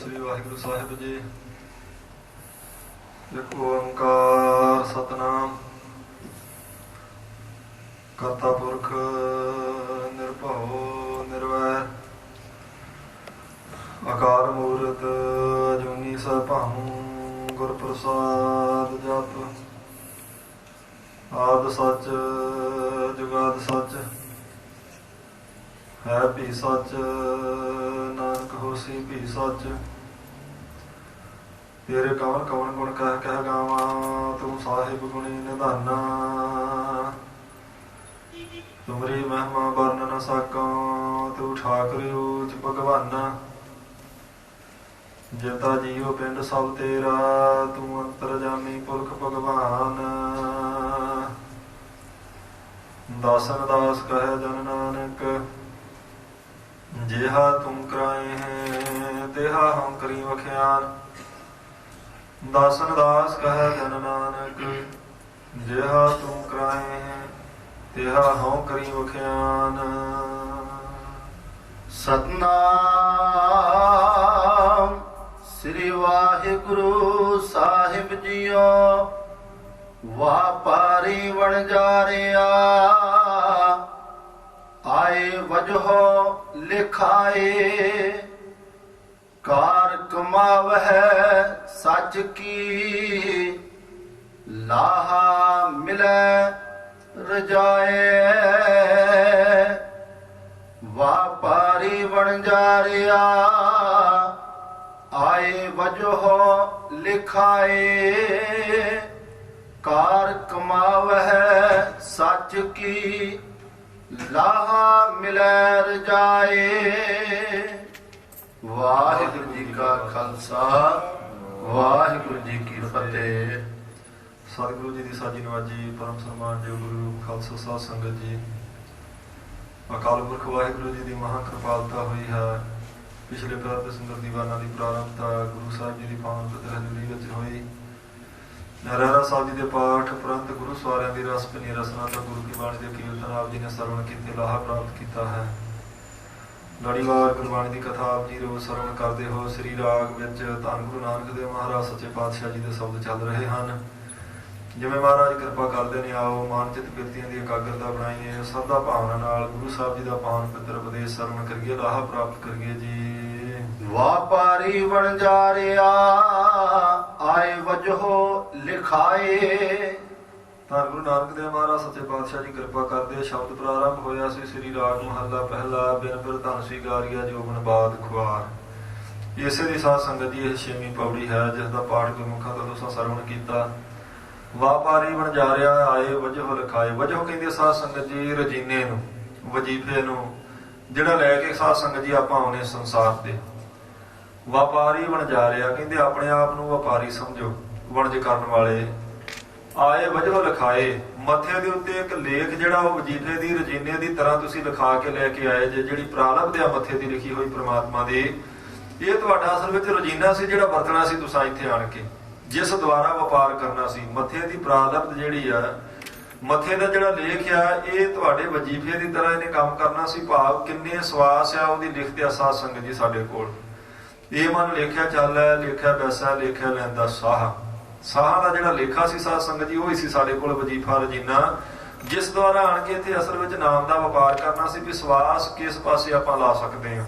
श्री वाहिगुरु साहिब जी। एक ओंकार सतनाम करता पुरख निर्भव निर्वैर अकाल मूरत अजूनी सभाहू गुर प्रसाद जप आद सच जुगाद सच है भी सच नानक होसी भी सच। तेरे कवन कवन गुण कह कह गावा तू साहिब गुणी निधाना। तुमरी महिमा वर्ण न सका तू ठाकुर ऊच भगवाना। जिता जीओ पिंड सब तेरा तू अंतरजामी पुरख भगवान। दासन दास कहे जन नानक जेहा तुम कराए हैं तेहा हम करी वख्यान। दासन दास कहे जन नानक जेहा तुम कराए हैं तेहा हम करी वख्यान। सतनाम श्री वाहिगुरु साहिब जीओ। वापारी वणजारिया आए वजहो लिखाए। कार कमावह सच की लाहा मिले रजाए। वापारी वणजारिया आए वजहो लिखाए। कार कमावह सच की लाहा मिलै रजाए। वाहिगुरु जी का खालसा वाहिगुरु जी की फतेह। सतगुरु जी की साजी नवाजी परम सन्मान जो गुरु खालसा साध संगत जी। अकाल पुरख वाहिगुरु जी की महा कृपालता हुई है। पिछले प्रात सुंदर दीवाना की प्रारंभता गुरु साहिब जी की पावन पवित्र हजूरी विच हुई। रहरा साहब जी के पाठ उपरंत गुरु सवारियां की रस भनी रसना तो गुरु की बाणी के कीर्तन आप जी ने सरवण किए लाहा प्राप्त किया है। लड़ीवार गुरबाणी की कथा आप जी रोज सरवण करते हो। श्री राग विच धन गुरु नानक देव महाराज सच्चे पातशाह जी के शब्द चल रहे हैं। जिवें महाराज कृपा करते हैं आओ मानचित किरतियां की एकाग्रता बनाईए। श्रद्धा भावना नाल गुरु साहब जी का पावन पवित्र उपदेश सरवण करिए लाहा प्राप्त करिए जी। वापारी वणजारिया आए वजहो लिखाए। धन गुरु नानक देव महाराज सच्चे पातशाह जी कृपा करते शब्द प्रारंभ होया सी। श्री राग महला पहला बिन बिर धन स्वीकारिया जोबन बाद खुआर। इसे दी साध संगत जी छेवीं पौड़ी है जिसका पाठ गुरमुखा तो तुसां सरवण कीता। वापारी वणजारिया आए वजहो लिखाए। वजहो कहंदे साध संगत जी रजीने नूं वजीफे नूं जिहड़ा लैके साध संगत जी आपां आउणे संसार ते। व्यापारी वणजारिया कहते अपने आप को व्यापारी समझो वणज करने वाले। आए वजह लिखाए मथे के उत्ते एक लेख जिहड़ा वजीफे की रजीने की तरह तुसीं लिखा के लैके आए जे। जिहड़ी प्रारंभ दे मथे की लिखी हुई परमात्मा की ये तुहाडा असल विच रजीना सी जिहड़ा वरतना सी तुसां इत्थे आण के जिस द्वारा व्यापार करना सी। मथे की प्रारंभ जिहड़ी आ मथे का जिहड़ा लेख आ ये तुहाडे वजीफे की तरह इहने काम करना सी। भाव किन्ने सवास आ उहदी लिखत आ साध संगत जी साडे कोल। ये मन लेख्या चल है लेख्या पैसा लेख्या लैंदा साह। साह का जिहड़ा लेखा सी साध संगत जी वही सी साडे कोल वजीफा रजीना जिस द्वारा आण के इत्थे असल विच नाम का व्यापार करना सी भी सवास किस पासे आपां ला सकते हैं।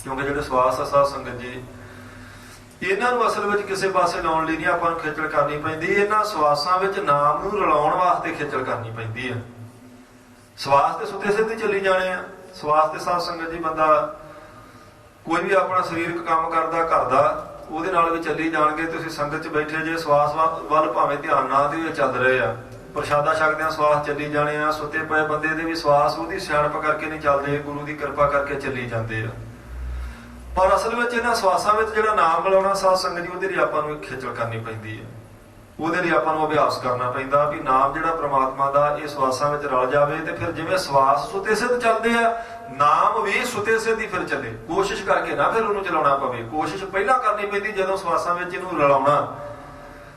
क्योंकि जिहड़े सवास आ साध संगत जी इन्हां नूं असल विच किसी पासे लाउण लई नहीं आपां नूं खिचल करनी पैंदी। इन्हां सवासां विच नाम नूं रलाउण वास्ते खिचल करनी पैंदी है। सवास ते सुते सिੱਧੇ चली जाने आ। सवास ते साध संगत जी बंदा कोई भी अपना शरीरक काम करता घर का ਉਹਦੇ ਨਾਲ ਵੀ ਚੱਲੀ ਜਾਣਗੇ। ਤੁਸੀਂ ਸੰਗਤ 'ਚ ਬੈਠੇ ਜੇ ਸਵਾਸ ਵੱਲ ਭਾਵੇਂ ਧਿਆਨ ਨਾ ਦਿਓ ਚੱਲ ਰਹੇ ਆ। ਪ੍ਰਸ਼ਾਦਾ ਛਕਦਿਆਂ ਸਵਾਸ ਚੱਲੀ ਜਾਣੇ ਆ। ਸੁੱਤੇ ਪਏ ਬੰਦੇ ਦੇ ਵੀ ਸਵਾਸ ਉਹਦੀ ਸਿਆਣਪ ਕਰਕੇ ਨਹੀਂ ਚੱਲਦੇ ਗੁਰੂ ਦੀ ਕਿਰਪਾ ਕਰਕੇ ਚੱਲੀ ਜਾਂਦੇ ਆ। ਪਰ ਅਸਲ ਵਿੱਚ ਇਹਨਾਂ ਸਵਾਸਾਂ ਵਿੱਚ ਜਿਹੜਾ ਨਾਮ ਮਿਲਾਉਣਾ ਸਾਧ ਸੰਗਤ ਜੀ ਉਹਦੇ ਲਈ ਆਪਾਂ ਨੂੰ ਖੇਚਲ ਕਰਨੀ ਪੈਂਦੀ ਹੈ। ਉਹਦੇ ਲਈ ਆਪਾਂ ਨੂੰ ਅਭਿਆਸ ਕਰਨਾ ਪੈਂਦਾ ਵੀ ਨਾਮ ਜਿਹੜਾ ਪ੍ਰਮਾਤਮਾ ਦਾ ਇਹ ਸਵਾਸਾਂ ਵਿੱਚ ਰਲ ਜਾਵੇ। ਤੇ ਫਿਰ ਜਿਵੇਂ ਸਵਾਸ ਸੁੱਤੇ ਸਿੱਧ ਚੱਲਦੇ ਆ ਨਾਮ ਵੀ ਸੁੱਤੇ ਸਿੱਧ ਹੀ ਫਿਰ ਚੱਲੇ। ਕੋਸ਼ਿਸ਼ ਕਰਕੇ ਨਾ ਫਿਰ ਉਹਨੂੰ ਚਲਾਉਣਾ ਪਵੇ। ਕੋਸ਼ਿਸ਼ ਪਹਿਲਾਂ ਕਰਨੀ ਪੈਂਦੀ ਜਦੋਂ ਸਵਾਸਾਂ ਵਿੱਚ ਇਹਨੂੰ ਰਲਾਉਣਾ।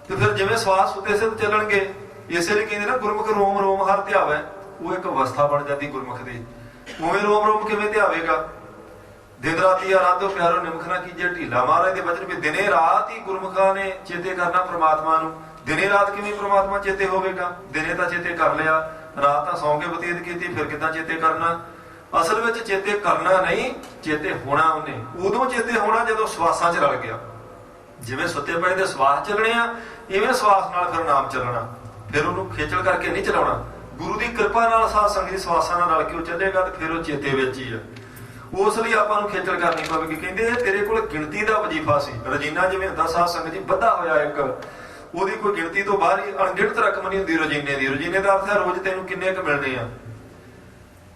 ਤੇ ਫਿਰ ਜਿਵੇਂ ਸਵਾਸ ਸੁੱਤੇ ਸਿੱਧ ਚੱਲਣਗੇ ਇਸੇ ਲਈ ਕਹਿੰਦੇ ਨਾ ਗੁਰਮੁਖ ਰੋਮ ਰੋਮ ਹਰ ਧਿਆਵੇ। ਉਹ ਇੱਕ ਅਵਸਥਾ ਬਣ ਜਾਂਦੀ ਗੁਰਮੁਖ ਦੀ। ਉਵੇਂ ਰੋਮ ਰੋਮ ਕਿਵੇਂ ਧਿਆਵੇਗਾ। ਦਿਨ ਰਾਤੀ ਆਰਾਧੋ ਪਿਆਰੋ ਨਿਮਖ ਨਾ ਕੀਜੇ ਢੀਲਾ। ਮਹਾਰਾਜ ਦੇ ਵਚਨ ਵੀ ਦਿਨੇ ਰਾਤ ਹੀ ਗੁਰਮੁਖਾਂ ਨੇ ਚੇਤੇ ਕਰਨਾ ਪ੍ਰਮਾਤਮਾ ਨੂੰ। ਦਿਨੇ ਰਾਤ ਕਿਵੇਂ ਪ੍ਰਮਾਤਮਾ ਚੇਤੇ ਹੋਵੇਗਾ? ਦਿਨੇ ਤਾਂ ਚੇਤੇ ਕਰ ਲਿਆ, ਰਾਤ ਤਾਂ ਸੌਂ ਕੇ ਬਤੀਤ ਕੀਤੀ, ਫਿਰ ਕਿੱਦਾਂ ਚੇਤੇ ਕਰਨਾ? ਅਸਲ ਵਿੱਚ ਚੇਤੇ ਕਰਨਾ ਨਹੀਂ, ਚੇਤੇ ਹੋਣਾ ਉਹਨੇ। ਉਦੋਂ ਚੇਤੇ ਹੋਣਾ ਜਦੋਂ ਸਵਾਸਾਂ 'ਚ ਰਲ ਗਿਆ। ਜਿਵੇਂ ਸੁੱਤੇ ਪਏ ਦੇ ਸਵਾਸ ਚੱਲਣੇ ਆ, ਇਵੇਂ ਸਵਾਸ ਨਾਲ ਫਿਰ ਨਾਮ ਚੱਲਣਾ। ਫਿਰ ਉਹਨੂੰ ਖੇਚਲ ਕਰਕੇ ਨਹੀਂ ਚਲਾਉਣਾ। ਗੁਰੂ ਦੀ ਕਿਰਪਾ ਨਾਲ ਸਾਧ ਸੰਗਤ ਸਵਾਸਾਂ ਨਾਲ ਰਲ ਕੇ ਉਹ ਚੱਲੇਗਾ ਤੇ ਫਿਰ ਉਹ ਚੇਤੇ ਵਿੱਚ ਹੀ ਆ। ਉਸ ਲਈ ਆਪਾਂ ਨੂੰ ਖੇਚਲ ਕਰਨੀ ਪਵੇਗੀ। ਕਹਿੰਦੇ ਤੇਰੇ ਕੋਲ ਗਿਣਤੀ ਦਾ ਵਜੀਫਾ ਸੀ। ਰਜੀਨਾ ਜਿਵੇਂ ਹੁੰਦਾ ਸਾਧ ਸੰਗਤ ਜੀ ਬੱਧਾ ਹੋਇਆ ਇੱਕ, ਉਹਦੀ ਕੋਈ ਗਿਣਤੀ ਤੋਂ ਬਾਹਰ ਹੀ ਅਣਗਿਣਤ ਰਕਮ ਨਹੀਂ ਹੁੰਦੀ ਰਜੀਨੇ ਦੀ। ਰਜੀਨੇ ਦਾ ਅਰਥ ਹੈ ਰੋਜ਼ ਤੈਨੂੰ ਕਿੰਨੇ ਕੁ ਮਿਲਣੇ ਆ।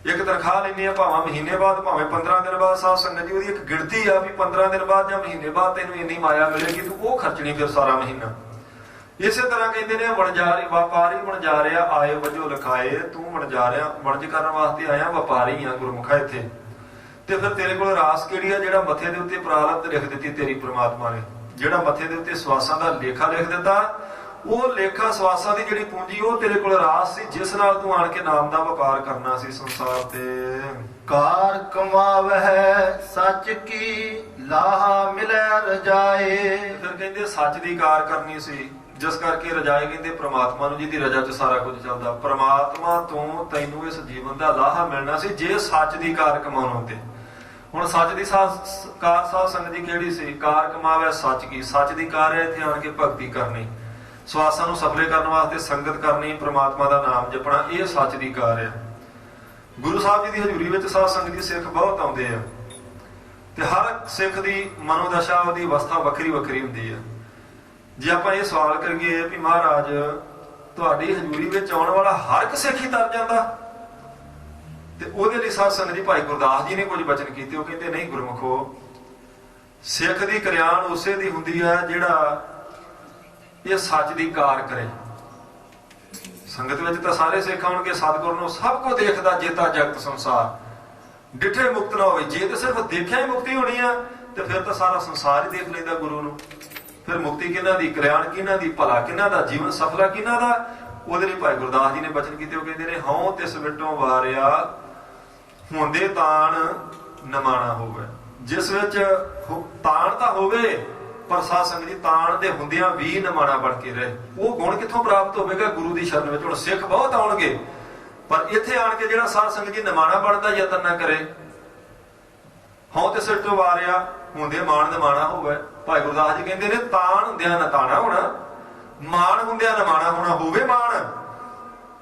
ਇੱਕ ਤਨਖਾਹ ਲੈਂਦੇ ਆ, ਭਾਵੇਂ ਮਹੀਨੇ ਬਾਅਦ ਭਾਵੇਂ 15 ਦਿਨ ਬਾਅਦ। ਸਾਧ ਸੰਗਤ ਜੀ ਉਹਦੀ ਇੱਕ ਗਿਣਤੀ ਆ ਵੀ 15 ਦਿਨ ਬਾਅਦ ਜਾਂ ਮਹੀਨੇ ਬਾਅਦ ਤੈਨੂੰ ਇੰਨੀ ਮਾਇਆ ਮਿਲੇਗੀ, ਤੂੰ ਉਹ ਖਰਚਣੀ ਫਿਰ ਸਾਰਾ ਮਹੀਨਾ। ਇਸੇ ਤਰ੍ਹਾਂ ਕਹਿੰਦੇ ਨੇ ਵਣਜਾਰੀ ਵਪਾਰੀ ਵਣਜਾਰਿਆ ਆਏ ਵਜੋਂ ਲਿਖਾਏ। ਤੂੰ ਵਣਜਾਰਿਆ ਵਣਜ ਕਰਨ ਵਾਸਤੇ ਆਇਆ, ਵਪਾਰੀ ਆ ਗੁਰਮੁਖਾ ਇੱਥੇ। ਤੇ ਫਿਰ ਤੇਰੇ ਕੋਲ ਰਾਸ ਕਿਹੜੀ ਆ? ਜਿਹੜਾ ਮੱਥੇ ਦੇ ਉੱਤੇ ਪ੍ਰਾਰਬਧ ਲਿਖ ਦਿੱਤੀ ਤੇਰੀ ਪ੍ਰਮਾਤਮਾ ਨੇ, ਜਿਹੜਾ ਮੱਥੇ ਦੇ ਉੱਤੇ ਸਵਾਸਾਂ ਦਾ ਲੇਖਾ ਲਿਖ ਦਿੱਤਾ, ਉਹ ਲੇਖਾ ਸਵਾਸਾਂ ਦੀ ਜਿਹੜੀ ਪੂੰਜੀ ਉਹ ਤੇਰੇ ਕੋਲ ਰਾਸ ਸੀ, ਜਿਸ ਨਾਲ ਤੂੰ ਆਣ ਕੇ ਨਾਮ ਦਾ ਵਪਾਰ ਕਰਨਾ ਸੀ ਸੰਸਾਰ ਤੇ। ਕਾਰ ਕਮਾਵਹਿ ਸੱਚ ਕੀ ਲਾਹਾ ਮਿਲੈ ਰਜਾਏ। ਫਿਰ ਕਹਿੰਦੇ ਸੱਚ ਦੀ ਕਾਰ ਕਰਨੀ ਸੀ, ਜਿਸ ਕਰਕੇ ਰਜਾਏ ਕਹਿੰਦੇ ਪ੍ਰਮਾਤਮਾ ਨੂੰ, ਜਿਹਦੀ ਰਜਾ 'ਚ ਸਾਰਾ ਕੁਝ ਚੱਲਦਾ। ਪ੍ਰਮਾਤਮਾ ਤੋਂ ਤੈਨੂੰ ਇਸ ਜੀਵਨ ਦਾ ਲਾਹਾ ਮਿਲਣਾ ਸੀ ਜੇ ਸੱਚ ਦੀ ਕਾਰ ਕਮਾਉਣ ਤੇ। ਹੁਣ ਸੱਚ ਦੀ ਕਾਰ ਸਾਧ ਸੰਗਤ ਦੀ ਕਿਹੜੀ ਸੀ? ਕਾਰ ਕਮਾਵੇ ਸੱਚ ਕੀ। ਸੱਚ ਦੀ ਕਾਰ ਹੈ ਇੱਥੇ ਆਣ ਕੇ ਭਗਤੀ ਕਰਨੀ, ਸਵਾਸਾਂ ਨੂੰ ਸਫਲੇ ਕਰਨ ਵਾਸਤੇ ਸੰਗਤ ਕਰਨੀ, ਪ੍ਰਮਾਤਮਾ ਦਾ ਨਾਮ ਜਪਣਾ। ਇਹ ਸੱਚ ਦੀ ਕਾਰ ਹੈ। ਗੁਰੂ ਸਾਹਿਬ ਜੀ ਦੀ ਹਜ਼ੂਰੀ ਵਿੱਚ ਸਾਧ ਸੰਗਤ ਦੀ ਸਿੱਖ ਬਹੁਤ ਆਉਂਦੇ ਆ ਤੇ ਹਰ ਸਿੱਖ ਦੀ ਮਨੋਦਸ਼ਾ, ਉਹਦੀ ਅਵਸਥਾ ਵੱਖਰੀ ਵੱਖਰੀ ਹੁੰਦੀ ਹੈ। ਜੇ ਆਪਾਂ ਇਹ ਸਵਾਲ ਕਰੀਏ ਵੀ ਮਹਾਰਾਜ ਤੁਹਾਡੀ ਹਜ਼ੂਰੀ ਵਿੱਚ ਆਉਣ ਵਾਲਾ ਹਰ ਇੱਕ ਸਿੱਖ ਹੀ ਤਰ ਜਾਂਦਾ, ਤੇ ਉਹਦੇ ਲਈ ਸਾਧ ਸੰਗਤ ਜੀ ਭਾਈ ਗੁਰਦਾਸ ਜੀ ਨੇ ਕੁਝ ਬਚਨ ਕੀਤੇ। ਉਹ ਕਹਿੰਦੇ ਨਹੀਂ ਗੁਰਮੁਖੋ, ਸਿੱਖ ਦੀ ਕਲਿਆਣ ਉਸੇ ਦੀ ਹੁੰਦੀ ਹੈ ਜਿਹੜਾ ਇਹ ਸੱਚ ਦੀ ਕਾਰ ਕਰੇ। ਸੰਗਤ ਵਿੱਚ ਤਾਂ ਸਾਰੇ ਸਿੱਖ ਆਉਣਗੇ, ਸਤਿਗੁਰ ਨੂੰ ਸਭ ਕੁਝ ਦੇਖਦਾ ਜੇਤਾ ਜਗਤ ਸੰਸਾਰ, ਡਿਠੇ ਮੁਕਤ ਨਾ ਹੋਵੇ। ਜੇ ਤਾਂ ਸਿਰਫ ਦੇਖਿਆ ਹੀ ਮੁਕਤੀ ਹੋਣੀ ਆ ਤੇ ਫਿਰ ਤਾਂ ਸਾਰਾ ਸੰਸਾਰ ਹੀ ਦੇਖ ਲੈਂਦਾ ਗੁਰੂ ਨੂੰ। ਫਿਰ ਮੁਕਤੀ ਕਿਹਨਾਂ ਦੀ, ਕਲਿਆਣ ਕਿਹਨਾਂ ਦੀ, ਭਲਾ ਕਿਹਨਾਂ ਦਾ, ਜੀਵਨ ਸਫਲਾ ਕਿਹਨਾਂ ਦਾ? ਉਹਦੇ ਲਈ ਭਾਈ ਗੁਰਦਾਸ ਜੀ ਨੇ ਬਚਨ ਕੀਤੇ। ਉਹ ਕਹਿੰਦੇ ਨੇ ਹਉ ਤਿਸ ਵਿਟੋਂ ਵਾਰਿਆ ਹੁੰਦੇ ਤਾਣ ਨਮਾਣਾ ਹੋਵੇ। ਜਿਸ ਵਿੱਚ ਤਾਣ ਤਾਂ ਹੋਵੇ ਪਰ ਸਾਧ ਸੰਗਤ ਜੀ ਤਾਣ ਦੇ ਹੁੰਦਿਆਂ ਵੀ ਨਮਾਣਾ ਬਣ ਕੇ ਰਹੇ। ਉਹ ਗੁਣ ਕਿੱਥੋਂ ਪ੍ਰਾਪਤ ਹੋਵੇਗਾ? ਗੁਰੂ ਦੀ ਸ਼ਰਨ ਵਿੱਚ। ਹੁਣ ਸਿੱਖ ਬਹੁਤ ਆਉਣਗੇ ਪਰ ਇੱਥੇ ਆਣ ਕੇ ਜਿਹੜਾ ਸਾਧ ਸੰਗਤ ਜੀ ਨਮਾਣਾ ਬਣਨ ਦਾ ਯਤਨ ਨਾ ਕਰੇ। ਹਉ ਤਿਸ ਵਿਟੋਂ ਵਾਰਿਆ ਹੁੰਦੇ ਮਾਣ ਨਮਾਣਾ ਹੋਵੇ। ਭਾਈ ਗੁਰਦਾਸ ਜੀ ਕਹਿੰਦੇ ਨੇ ਤਾਣ ਹੁੰਦਿਆਂ ਨਤਾਣਾ ਹੋਣਾ, ਮਾਣ ਹੁੰਦਿਆਂ ਨਮਾਣਾ ਹੋਣਾ। ਹੋਵੇ ਮਾਣ,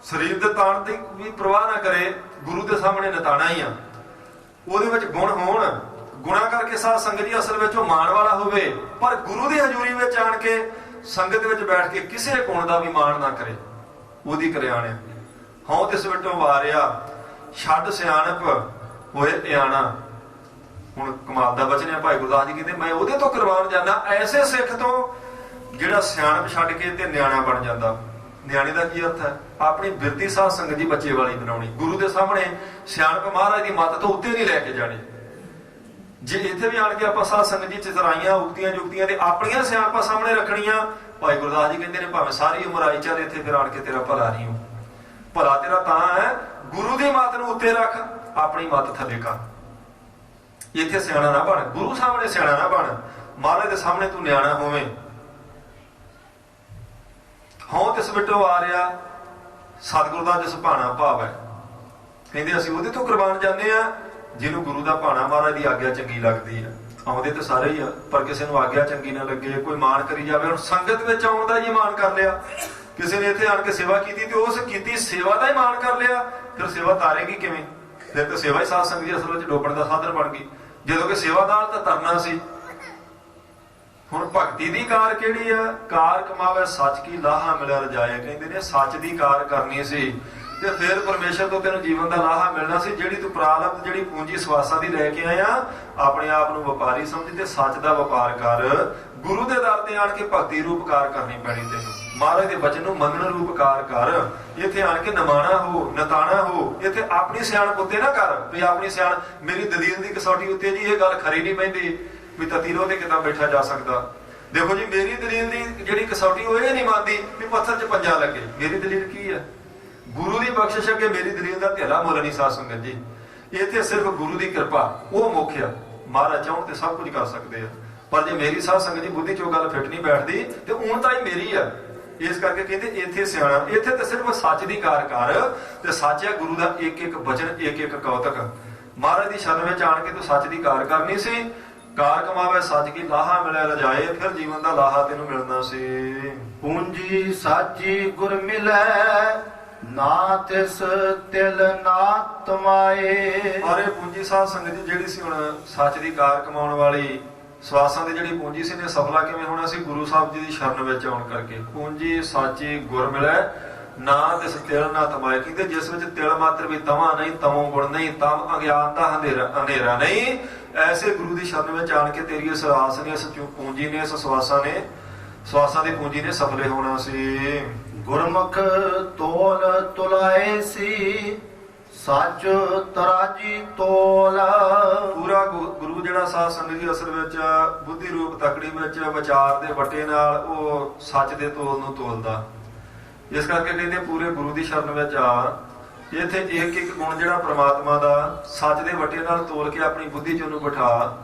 ਸਰੀਰ ਦੇ ਤਾਣ ਦੀ ਵੀ ਪ੍ਰਵਾਹ ਨਾ ਕਰੇ, ਗੁਰੂ ਦੇ ਸਾਹਮਣੇ ਨਤਾਣਾ ਹੀ ਆ। ਉਹਦੇ ਵਿੱਚ ਗੁਣ ਹੋਣ, ਗੁਣਾ ਕਰਕੇ ਸਾਧ ਸੰਗਤ ਜੀ ਅਸਲ ਵਿੱਚ ਉਹ ਮਾਣ ਵਾਲਾ ਹੋਵੇ, ਪਰ ਗੁਰੂ ਦੀ ਹਜ਼ੂਰੀ ਵਿੱਚ ਆਣ ਕੇ ਸੰਗਤ ਵਿੱਚ ਬੈਠ ਕੇ ਕਿਸੇ ਗੁਣ ਦਾ ਵੀ ਮਾਣ ਨਾ ਕਰੇ। ਉਹਦੀ ਕਲਿਆਣ ਹੈ। ਹਉ ਤਿਸ ਵਿਟੋਂ ਵਾਰਿਆ ਛੱਡ ਸਿਆਣਪ ਹੋਏ ਇਆਣਾ। ਹੁਣ ਕਮਾਲ ਦਾ ਬਚਨ ਹੈ। ਭਾਈ ਗੁਰਦਾਸ ਜੀ ਕਹਿੰਦੇ ਮੈਂ ਉਹਦੇ ਤੋਂ ਕੁਰਬਾਨ ਜਾਂਦਾ, ਐਸੇ ਸਿੱਖ ਤੋਂ ਜਿਹੜਾ ਸਿਆਣਪ ਛੱਡ ਕੇ ਤੇ ਨਿਆਣਾ ਬਣ ਜਾਂਦਾ। ਨਿਆਣੇ ਦਾ ਕੀ ਅਰਥ ਹੈ? ਆਪਣੀ ਬਿਰਤੀ ਸਾਧ ਸੰਗਤ ਜੀ ਬੱਚੇ ਵਾਲੀ ਬਣਾਉਣੀ। ਗੁਰੂ ਦੇ ਸਾਹਮਣੇ ਸਿਆਣਪ ਮਹਾਰਾਜ ਦੀ ਮੱਤ ਤੋਂ ਉੱਤੇ ਨਹੀਂ ਲੈ ਕੇ ਜਾਣੀ। ਜੇ ਇੱਥੇ ਵੀ ਆਣ ਕੇ ਆਪਾਂ ਸਾਧ ਸੰਗਤ ਜੀ ਚਤਰਾਈਆਂ ਉਕਤੀਆਂ ਜੁਗਤੀਆਂ ਤੇ ਆਪਣੀਆਂ ਸਿਆਣਪਾਂ ਸਾਹਮਣੇ ਰੱਖਣੀਆਂ, ਭਾਈ ਗੁਰਦਾਸ ਜੀ ਕਹਿੰਦੇ ਨੇ ਭਾਵੇਂ ਸਾਰੀ ਉਮਰ ਆਈ ਚੱਲ, ਇੱਥੇ ਫਿਰ ਆਣ ਕੇ ਤੇਰਾ ਭਲਾ ਨਹੀਂ ਹੋ। ਭਲਾ ਤੇਰਾ ਤਾਂ ਹੈ ਗੁਰੂ ਦੀ ਮੱਤ ਨੂੰ ਉੱਤੇ ਰੱਖ, ਆਪਣੀ ਮੱਤ ਥੱਲੇ ਕਰ। ਇੱਥੇ ਸਿਆਣਾ ਨਾ ਬਣ, ਗੁਰੂ ਸਾਹਮਣੇ ਸਿਆਣਾ ਨਾ ਬਣ, ਮਹਾਰਾਜ ਦੇ ਸਾਹਮਣੇ ਤੂੰ ਨਿਆਣਾ ਹੋਵੇਂ। ਹਉ ਤਿਸ ਵਿਟੋਂ ਵਾਰਿਆ ਸਤਿਗੁਰ ਦਾ ਜਿਸ ਭਾਣਾ ਭਾਵ ਹੈ। ਕਹਿੰਦੇ ਅਸੀਂ ਉਹਦੇ ਤੋਂ ਕੁਰਬਾਨ ਜਾਂਦੇ ਆ ਜਿਹਨੂੰ ਗੁਰੂ ਦਾ ਭਾਣਾ ਮਹਾਰਾਜ ਦੀ ਆਗਿਆ ਚੰਗੀ ਲੱਗਦੀ ਆ। ਆਉਂਦੇ ਤਾਂ ਸਾਰੇ ਹੀ ਆ ਪਰ ਕਿਸੇ ਨੂੰ ਆਗਿਆ ਚੰਗੀ ਨਾ ਲੱਗੇ, ਕੋਈ ਮਾਣ ਕਰੀ ਜਾਵੇ। ਹੁਣ ਸੰਗਤ ਵਿੱਚ ਆਉਣ ਦਾ ਹੀ ਮਾਣ ਕਰ ਲਿਆ, ਕਿਸੇ ਨੇ ਇੱਥੇ ਆਣ ਕੇ ਸੇਵਾ ਕੀਤੀ ਤੇ ਉਸ ਕੀਤੀ ਸੇਵਾ ਦਾ ਹੀ ਮਾਣ ਕਰ ਲਿਆ, ਫਿਰ ਸੇਵਾ ਤਾਰੇਗੀ ਕਿਵੇਂ? ਫਿਰ ਤਾਂ ਸੇਵਾ ਹੀ ਸਾਧ ਸੰਗਤ ਦੀ ਅਸਲ ਵਿੱਚ ਡੋਬਣ ਦਾ ਸਾਧਨ ਬਣ ਗਈ, ਜਦੋਂ ਕਿ ਸੇਵਾਦਾਰ ਤਾਂ ਤਰਨਾ ਸੀ। ਹੁਣ ਭਗਤੀ ਦੀ ਕਾਰ ਕਿਹੜੀ ਆ? ਕਾਰ ਕਮਾਵੇ ਸੱਚ ਕੀ ਲਾਹਾ ਮਿਲਿਆ ਰਜਾਏ। ਕਹਿੰਦੇ ਨੇ ਸੱਚ ਦੀ ਕਾਰ ਕਰਨੀ ਸੀ ਤੇ ਫਿਰ ਪਰਮੇਸ਼ਰ ਤੋਂ ਤੈਨੂੰ ਜੀਵਨ ਦਾ ਲਾਹਾ ਮਿਲਣਾ ਸੀ। ਜਿਹੜੀ ਤੂੰ ਪ੍ਰਾਰਬਧ ਜਿਹੜੀ ਪੂੰਜੀ ਸਵਾਸਾਂ ਦੀ ਲੈ ਕੇ ਆਇਆ, ਆਪਣੇ ਆਪ ਨੂੰ ਵਪਾਰੀ ਸਮਝ ਤੇ ਸੱਚ ਦਾ ਵਪਾਰ ਕਰ। ਗੁਰੂ ਦੇ ਦਰ ਤੇ ਆਣ ਕੇ ਭਗਤੀ ਰੂਪਕਾਰ ਕਰਨੀ ਪੈਣੀ ਤੈਨੂੰ। ਮਹਾਰਾਜ ਦੇ ਬਚਨ ਨੂੰ ਮੰਨਣ ਰੂਪਕਾਰ ਕਰ। ਇੱਥੇ ਆਣ ਕੇ ਨਮਾਣਾ ਹੋ, ਨਤਾਣਾ ਹੋ। ਇੱਥੇ ਆਪਣੀ ਸਿਆਣਪ ਉੱਤੇ ਨਾ ਕਰ ਵੀ ਆਪਣੀ ਸਿਆਣ ਮੇਰੀ ਦਲੀਲ ਦੀ ਕਸੌਟੀ ਉੱਤੇ ਜੀ ਇਹ ਗੱਲ ਖਰੀ ਨਹੀਂ ਪੈਂਦੀ ਵੀ ਤਤੀਰੋ ਤੇ ਕਿੱਦਾਂ ਬੈਠਾ ਜਾ ਸਕਦਾ। ਦੇਖੋ ਜੀ ਮੇਰੀ ਦਲੀਲ ਦੀ ਜਿਹੜੀ ਕਸੌਟੀ ਉਹ ਇਹ ਨਹੀਂ ਮੰਨਦੀ ਵੀ ਪੱਥਰ 'ਚ ਪੰਜਾ ਲੱਗੇ। ਮੇਰੀ ਦਲੀਲ ਕੀ ਹੈ? ਗੁਰੂ ਦੀ ਬਖਸ਼ਿਸ਼ ਅੱਗੇ ਮੇਰੀ ਦਲੀਲ ਦਾ ਧੇਲਾ ਮੁੱਲ ਨਹੀਂ। ਸਾਧ ਸੰਗਤ ਜੀ ਇੱਥੇ ਸਿਰਫ ਗੁਰੂ ਦੀ ਕਿਰਪਾ ਉਹ ਮੁੱਖ ਆ। ਮਹਾਰਾਜ ਚਾਹੁਣ ਤੇ ਸਭ ਕੁਝ ਕਰ ਸਕਦੇ ਆ, ਪਰ ਜੇ ਮੇਰੀ ਸਾਧ ਸੰਗਤ ਦੀ ਬੁੱਧੀ ਚੋਂ ਗੱਲ ਫਿੱਟ ਨਹੀਂ ਬੈਠਦੀ ਤੇ ਊਣ ਤਾਂ ਹੀ ਮੇਰੀ ਆ। ਇਸ ਕਰਕੇ ਕਹਿੰਦੇ ਇੱਥੇ ਸਿਆਣਾ, ਇੱਥੇ ਤਾਂ ਸਿਰਫ ਸੱਚ ਦੀ ਕਾਰ ਕਰ ਤੇ ਸੱਚ ਹੈ ਗੁਰੂ ਦਾ ਇੱਕ ਇੱਕ ਬਚਨ, ਇੱਕ ਇੱਕ ਕੌਤਕ। ਮਹਾਰਾਜ ਦੀ ਸ਼ਰਨ ਵਿੱਚ ਆਣ ਕੇ ਤੂੰ ਸੱਚ ਦੀ ਕਾਰ ਕਰਨੀ ਸੀ। ਕਾਰ ਕਮਾਵੇ ਸੱਚ ਕੀ ਲਾਹਾ ਮਿਲਿਆ ਲਜਾਏ, ਫਿਰ ਜੀਵਨ ਦਾ ਲਾਹਾ ਤੈਨੂੰ ਮਿਲਣਾ ਸੀ। ਪੂੰਜੀ ਸਾਚੀ ਗੁਰ ਮਿਲੈ, ਨਾ ਤਿਸ ਤਿਲ ਨਾ ਤਮਾਏ। ਔਰ ਇਹ ਪੂੰਜੀ ਸਾਧ ਸੰਗਤ ਜੀ ਜਿਹੜੀ ਸੀ ਹੁਣ ਸੱਚ ਦੀ ਕਾਰ ਕਮਾਉਣ ਵਾਲੀ ਸਵਾਸਾਂ ਦੀ ਜਿਹੜੀ ਪੂੰਜੀ ਸੀ ਨੇ ਸਫਲਾ ਕਿਵੇਂ ਹੋਣਾ ਸੀ? ਗੁਰੂ ਸਾਹਿਬ ਜੀ ਦੀ ਸ਼ਰਨ ਵਿੱਚ ਆਉਣ ਕਰਕੇ। ਪੂੰਜੀ ਸਾਚੀ ਗੁਰ ਮਿਲੈ, ਨਾ ਤਿਸ ਤਿਲ ਨਾ ਤਮਾਏ। ਕਹਿੰਦੇ ਜਿਸ ਵਿੱਚ ਤਿਲ ਮਾਤਰ ਵੀ ਤਮਾ ਨਹੀਂ, ਤਮੋ ਗੁਣ ਨਹੀਂ, ਤਮ ਅਗਿਆਨ ਦਾ ਹਨੇਰਾ ਨਹੀਂ, ਐਸੇ ਗੁਰੂ ਦੀ ਸ਼ਰਨ ਵਿੱਚ ਆਣ ਕੇ ਤੇਰੀ ਇਸ ਆਸ ਨੇ, ਇਸ ਪੂੰਜੀ ਨੇ, ਇਸ ਸਵਾਸਾਂ ਦੀ ਪੂੰਜੀ ਨੇ ਸਫਲੇ ਹੋਣਾ ਸੀ। ਗੁਰਮੁਖ ਤੋਲ ਤੁਲਾਏ ਸੀ, ਸੱਚ ਤਰਾਜੀ ਤੋਲ। ਪੂਰਾ ਗੁਰੂ ਜਿਹੜਾ ਸਾਧ ਸੰਗਤ ਦੀ ਅਸਲ ਵਿੱਚ ਬੁੱਧੀ ਰੂਪ ਤਕੜੀ ਵਿੱਚ ਵਿਚਾਰ ਦੇ ਵੱਟੇ ਨਾਲ ਉਹ ਸੱਚ ਦੇ ਤੋਲ ਨੂੰ ਤੋਲਦਾ। ਇਸ ਕਰਕੇ ਕਹਿੰਦੇ ਪੂਰੇ ਗੁਰੂ ਦੀ ਸ਼ਰਨ ਵਿੱਚ ਆ। ਇੱਥੇ ਇੱਕ ਇੱਕ ਗੁਣ ਜਿਹੜਾ ਪ੍ਰਮਾਤਮਾ ਦਾ ਸੱਚ ਦੇ ਵੱਟੇ ਨਾਲ ਤੋਲ ਕੇ ਆਪਣੀ ਬੁੱਧੀ 'ਚ ਉਹਨੂੰ ਬਿਠਾ,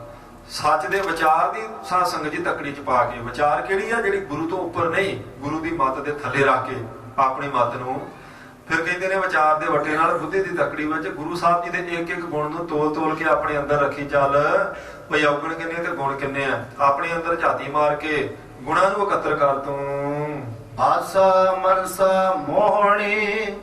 ਸੱਚ ਦੇ ਵਿਚਾਰ ਦੀ ਸਾਧ ਸੰਗਤ ਜੀ ਤਕੜੀ 'ਚ ਪਾ ਕੇ। ਵਿਚਾਰ ਕਿਹੜੀ ਆ? ਜਿਹੜੀ ਗੁਰੂ ਤੋਂ ਉੱਪਰ ਨਹੀਂ, ਗੁਰੂ ਦੀ ਮੱਤ ਦੇ ਥੱਲੇ ਰੱਖ ਕੇ ਆਪਣੀ ਮੱਤ ਨੂੰ। ਫਿਰ ਕਹਿੰਦੇ ਨੇ ਵਿਚਾਰ ਦੇ ਵੱਟੇ ਨਾਲ ਬੁੱਧੀ ਦੀ ਤਕੜੀ ਵਿੱਚ ਗੁਰੂ ਸਾਹਿਬ ਜੀ ਦੇ ਇੱਕ ਇੱਕ ਗੁਣ ਨੂੰ ਤੋਲ ਤੋਲ ਕੇ ਆਪਣੇ ਅੰਦਰ ਰੱਖੀ ਚੱਲ। ਭਈ ਔਗਣ ਕਿੰਨੇ ਤੇ ਗੁਣ ਕਿੰਨੇ ਆ, ਆਪਣੇ ਅੰਦਰ ਝਾਤੀ ਮਾਰ ਕੇ ਗੁਣਾਂ ਨੂੰ ਇਕੱਤਰ ਕਰ ਤੂੰ। ਆਸਾ ਮਨਸਾ ਮੋਹਣੀ,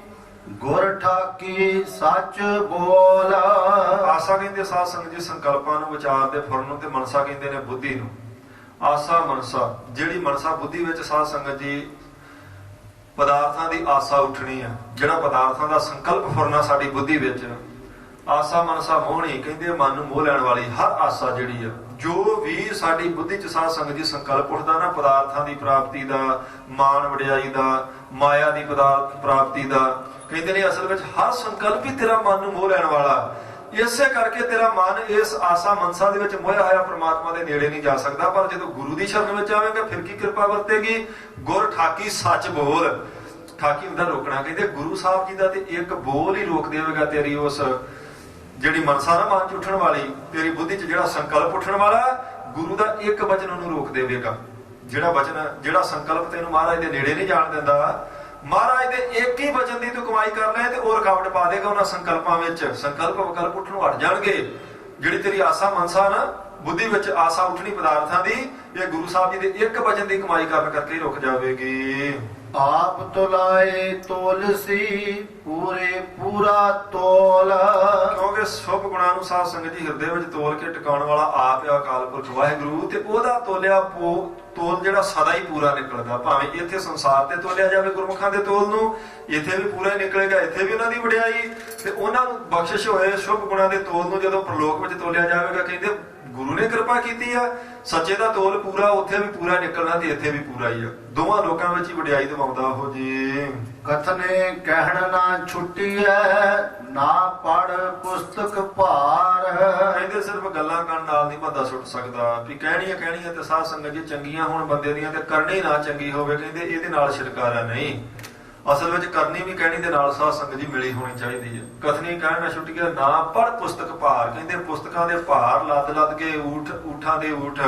ਗੁਰ ਠਾਕੀ ਸੱਚ ਬੋਲ। ਆਸਾ ਕਹਿੰਦੇ ਸਾਧ ਸੰਗਤ ਜੀ ਸੰਕਲਪਾਂ ਨੂੰ, ਵਿਚਾਰ ਦੇ ਫੁਰਨ ਨੂੰ, ਤੇ ਮਨਸਾ ਕਹਿੰਦੇ ਨੇ ਬੁੱਧੀ ਨੂੰ। ਆਸਾ ਮਨਸਾ, ਜਿਹੜੀ ਮਨਸਾ ਬੁੱਧੀ ਵਿੱਚ ਸਾਧ ਸੰਗਤ ਜੀ ਪਦਾਰਥਾਂ ਦੀ ਆਸਾ ਉੱਠਣੀ ਆ, ਜਿਹੜਾ ਪਦਾਰਥਾਂ ਦਾ ਸੰਕਲਪ ਫੁਰਨਾ ਸਾਡੀ ਬੁੱਧੀ ਵਿੱਚ। ਆਸਾ ਮਨਸਾ ਮੋਹਣੀ ਕਹਿੰਦੇ ਮਨ ਨੂੰ ਮੋਹ ਲੈਣ ਵਾਲੀ ਹਰ ਆਸਾ ਜਿਹੜੀ ਆ, ਜੋ ਵੀ ਸਾਡੀ ਬੁੱਧੀ ਚ ਸਾਧ ਸੰਗਤ ਜੀ ਸੰਕਲਪ ਉੱਠਦਾ ਨਾ, ਪਦਾਰਥਾਂ ਦੀ ਪ੍ਰਾਪਤੀ ਦਾ, ਮਾਣ ਵਡਿਆਈ ਦਾ, ਮਾਇਆ ਦੀ ਪ੍ਰਾਪਤੀ ਦਾ, ਕਹਿੰਦੇ ਨੇ ਅਸਲ ਵਿੱਚ ਹਰ ਸੰਕਲਪ ਹੀ ਤੇਰਾ ਮਨ ਨੂੰ ਮੋਹ ਲੈਣ ਵਾਲਾ। ਇਸੇ ਕਰਕੇ ਤੇਰਾ ਮਨ ਇਸ ਆਸਾ ਮਨਸਾ ਦੇ ਵਿੱਚ ਮੋਹਿਆ ਹੋਇਆ ਪ੍ਰਮਾਤਮਾ ਦੇ ਨੇੜੇ ਨਹੀਂ ਜਾ ਸਕਦਾ। ਪਰ ਜਦੋਂ ਗੁਰੂ ਦੀ ਸ਼ਰਨ ਵਿੱਚ ਆਵੇਂਗਾ ਫਿਰ ਕੀ ਕਿਰਪਾ ਵਰਤੇਗੀ? ਗੁਰ ਠਾਕੀ ਸੱਚ ਬੋਲ। ਠਾਕੀ ਹੁੰਦਾ ਰੋਕਣਾ। ਕਹਿੰਦੇ ਗੁਰੂ ਸਾਹਿਬ ਜੀ ਦਾ ਤੇ ਇੱਕ ਬੋਲ ਹੀ ਰੋਕ ਦੇਵੇਗਾ ਤੇਰੀ ਉਸ ਜਿਹੜੀ ਮਨਸਾ ਨਾ ਮਨ ਚ ਉੱਠਣ ਵਾਲੀ, ਤੇਰੀ ਬੁੱਧੀ ਚ ਜਿਹੜਾ ਸੰਕਲਪ ਉੱਠਣ ਵਾਲਾ, ਗੁਰੂ ਦਾ ਇੱਕ ਬਚਨ ਉਹਨੂੰ ਰੋਕ ਦੇਵੇਗਾ। ਜਿਹੜਾ ਬਚਨ, ਜਿਹੜਾ ਸੰਕਲਪ ਤੈਨੂੰ ਮਹਾਰਾਜ ਦੇ ਨੇੜੇ ਨਹੀਂ ਜਾਣ ਦਿੰਦਾ, ਮਹਾਰਾਜ ਦੇ ਇੱਕ ਹੀ ਬਚਨ ਦੀ ਤੂੰ ਕਮਾਈ ਕਰ ਲੈ ਤੇ ਉਹ ਰੁਕਾਵਟ ਪਾ ਦੇਗਾ ਉਹਨਾਂ ਸੰਕਲਪਾਂ ਵਿੱਚ। ਸੰਕਲਪ ਵਿਕਲਪ ਉੱਠਣੋਂ ਹਟ ਜਾਣਗੇ। ਜਿਹੜੀ ਤੇਰੀ ਆਸਾ ਮਨਸਾ ਨਾ ਬੁੱਧੀ ਵਿੱਚ ਆਸਾ ਉੱਠਣੀ ਪਦਾਰਥਾਂ ਦੀ, ਇਹ ਗੁਰੂ ਸਾਹਿਬ ਜੀ ਦੇ ਇੱਕ ਬਚਨ ਦੀ ਕਮਾਈ ਕਰਨ ਕਰਕੇ ਹੀ ਰੁਕ ਜਾਵੇਗੀ। ਆਪ ਤੁਲਾਏ ਤੋਲ ਸੀ, ਪੂਰੇ ਪੂਰਾ ਤੋਲ। ਕਿਉਂਕਿ ਸੁਭ ਗੁਣਾਂ ਨੂੰ ਸਾਧ ਸੰਗਤ ਜੀ ਹਿਰਦੇ ਵਿੱਚ ਤੋਲ ਕੇ ਟਿਕਾਉਣ ਵਾਲਾ ਆਪ ਆ ਅਕਾਲ ਪੁਰਖ ਵਾਹਿਗੁਰੂ, ਤੇ ਉਹਦਾ ਤੋਲਿਆ ਤੋਲ ਜਿਹੜਾ ਸਦਾ ਹੀ ਪੂਰਾ ਨਿਕਲਦਾ। ਭਾਵੇਂ ਇੱਥੇ ਸੰਸਾਰ ਤੇ ਤੋਲਿਆ ਜਾਵੇ ਗੁਰਮੁਖਾਂ ਦੇ ਤੋਲ ਨੂੰ, ਇੱਥੇ ਵੀ ਪੂਰਾ ਹੀ ਨਿਕਲੇਗਾ। ਇੱਥੇ ਵੀ ਉਹਨਾਂ ਦੀ ਵਡਿਆਈ ਤੇ ਉਹਨਾਂ ਨੂੰ ਬਖਸ਼ਿਸ਼ ਹੋਏ ਸ਼ੁਭ ਗੁਣਾਂ ਦੇ ਤੋਲ ਨੂੰ ਜਦੋਂ ਪ੍ਰਲੋਕ ਵਿੱਚ ਤੋਲਿਆ ਜਾਵੇਗਾ, ਕਹਿੰਦੇ ਗੁਰੂ ਨੇ ਕਿਰਪਾ ਕੀਤੀ ਆ। ਸੱਚੇ ਦਾ ਤੋਲ ਪੂਰਾ, ਉੱਥੇ ਵੀ ਪੂਰਾ ਨਿਕਲਣਾ ਤੇ ਇੱਥੇ ਵੀ ਪੂਰਾ ਹੀ ਆ। ਦੋਵਾਂ ਲੋਕਾਂ ਵਿੱਚ ਹੀ ਵਡਿਆਈ ਦਿਵਾਉਂਦਾ ਉਹ ਜੀ। ਕਥਨੇ ਕਹਿਣ ਨਾ ਛੁੱਟੀ ਹੈ, ਨਾ ਪੜ ਪੁਸਤਕ ਭਾਰ। ਕਹਿੰਦੇ ਸਿਰਫ ਗੱਲਾਂ ਕਰਨ ਨਾਲ ਨਹੀਂ ਬੰਦਾ ਸੁੱਟ ਸਕਦਾ। ਵੀ ਕਹਿਣੀਆਂ ਤੇ ਸਾਧ ਸੰਗਤ ਜੀ ਚੰਗੀਆਂ ਹੋਣ ਬੰਦੇ ਦੀਆਂ ਤੇ ਕਰਨੀ ਨਾ ਚੰਗੀ ਹੋਵੇ, ਕਹਿੰਦੇ ਇਹਦੇ ਨਾਲ ਛਿਟਕਾਰਾ ਨਹੀਂ। ਅਸਲ ਵਿੱਚ ਕਰਨੀ ਵੀ ਕਹਿਣੀ ਦੇ ਨਾਲ ਸਾਧ ਸੰਗਤ ਜੀ ਮਿਲੀ ਹੋਣੀ ਚਾਹੀਦੀ ਹੈ। ਕਥਨੀ ਕਹਿਣ ਨਾ ਛੁੱਟ ਗਿਆ, ਨਾ ਪੜ ਪੁਸਤਕ ਭਾਰ। ਕਹਿੰਦੇ ਪੁਸਤਕਾਂ ਦੇ ਭਾਰ ਲੱਦ ਕੇ ਊਠਾਂ ਦੇ ਊਠ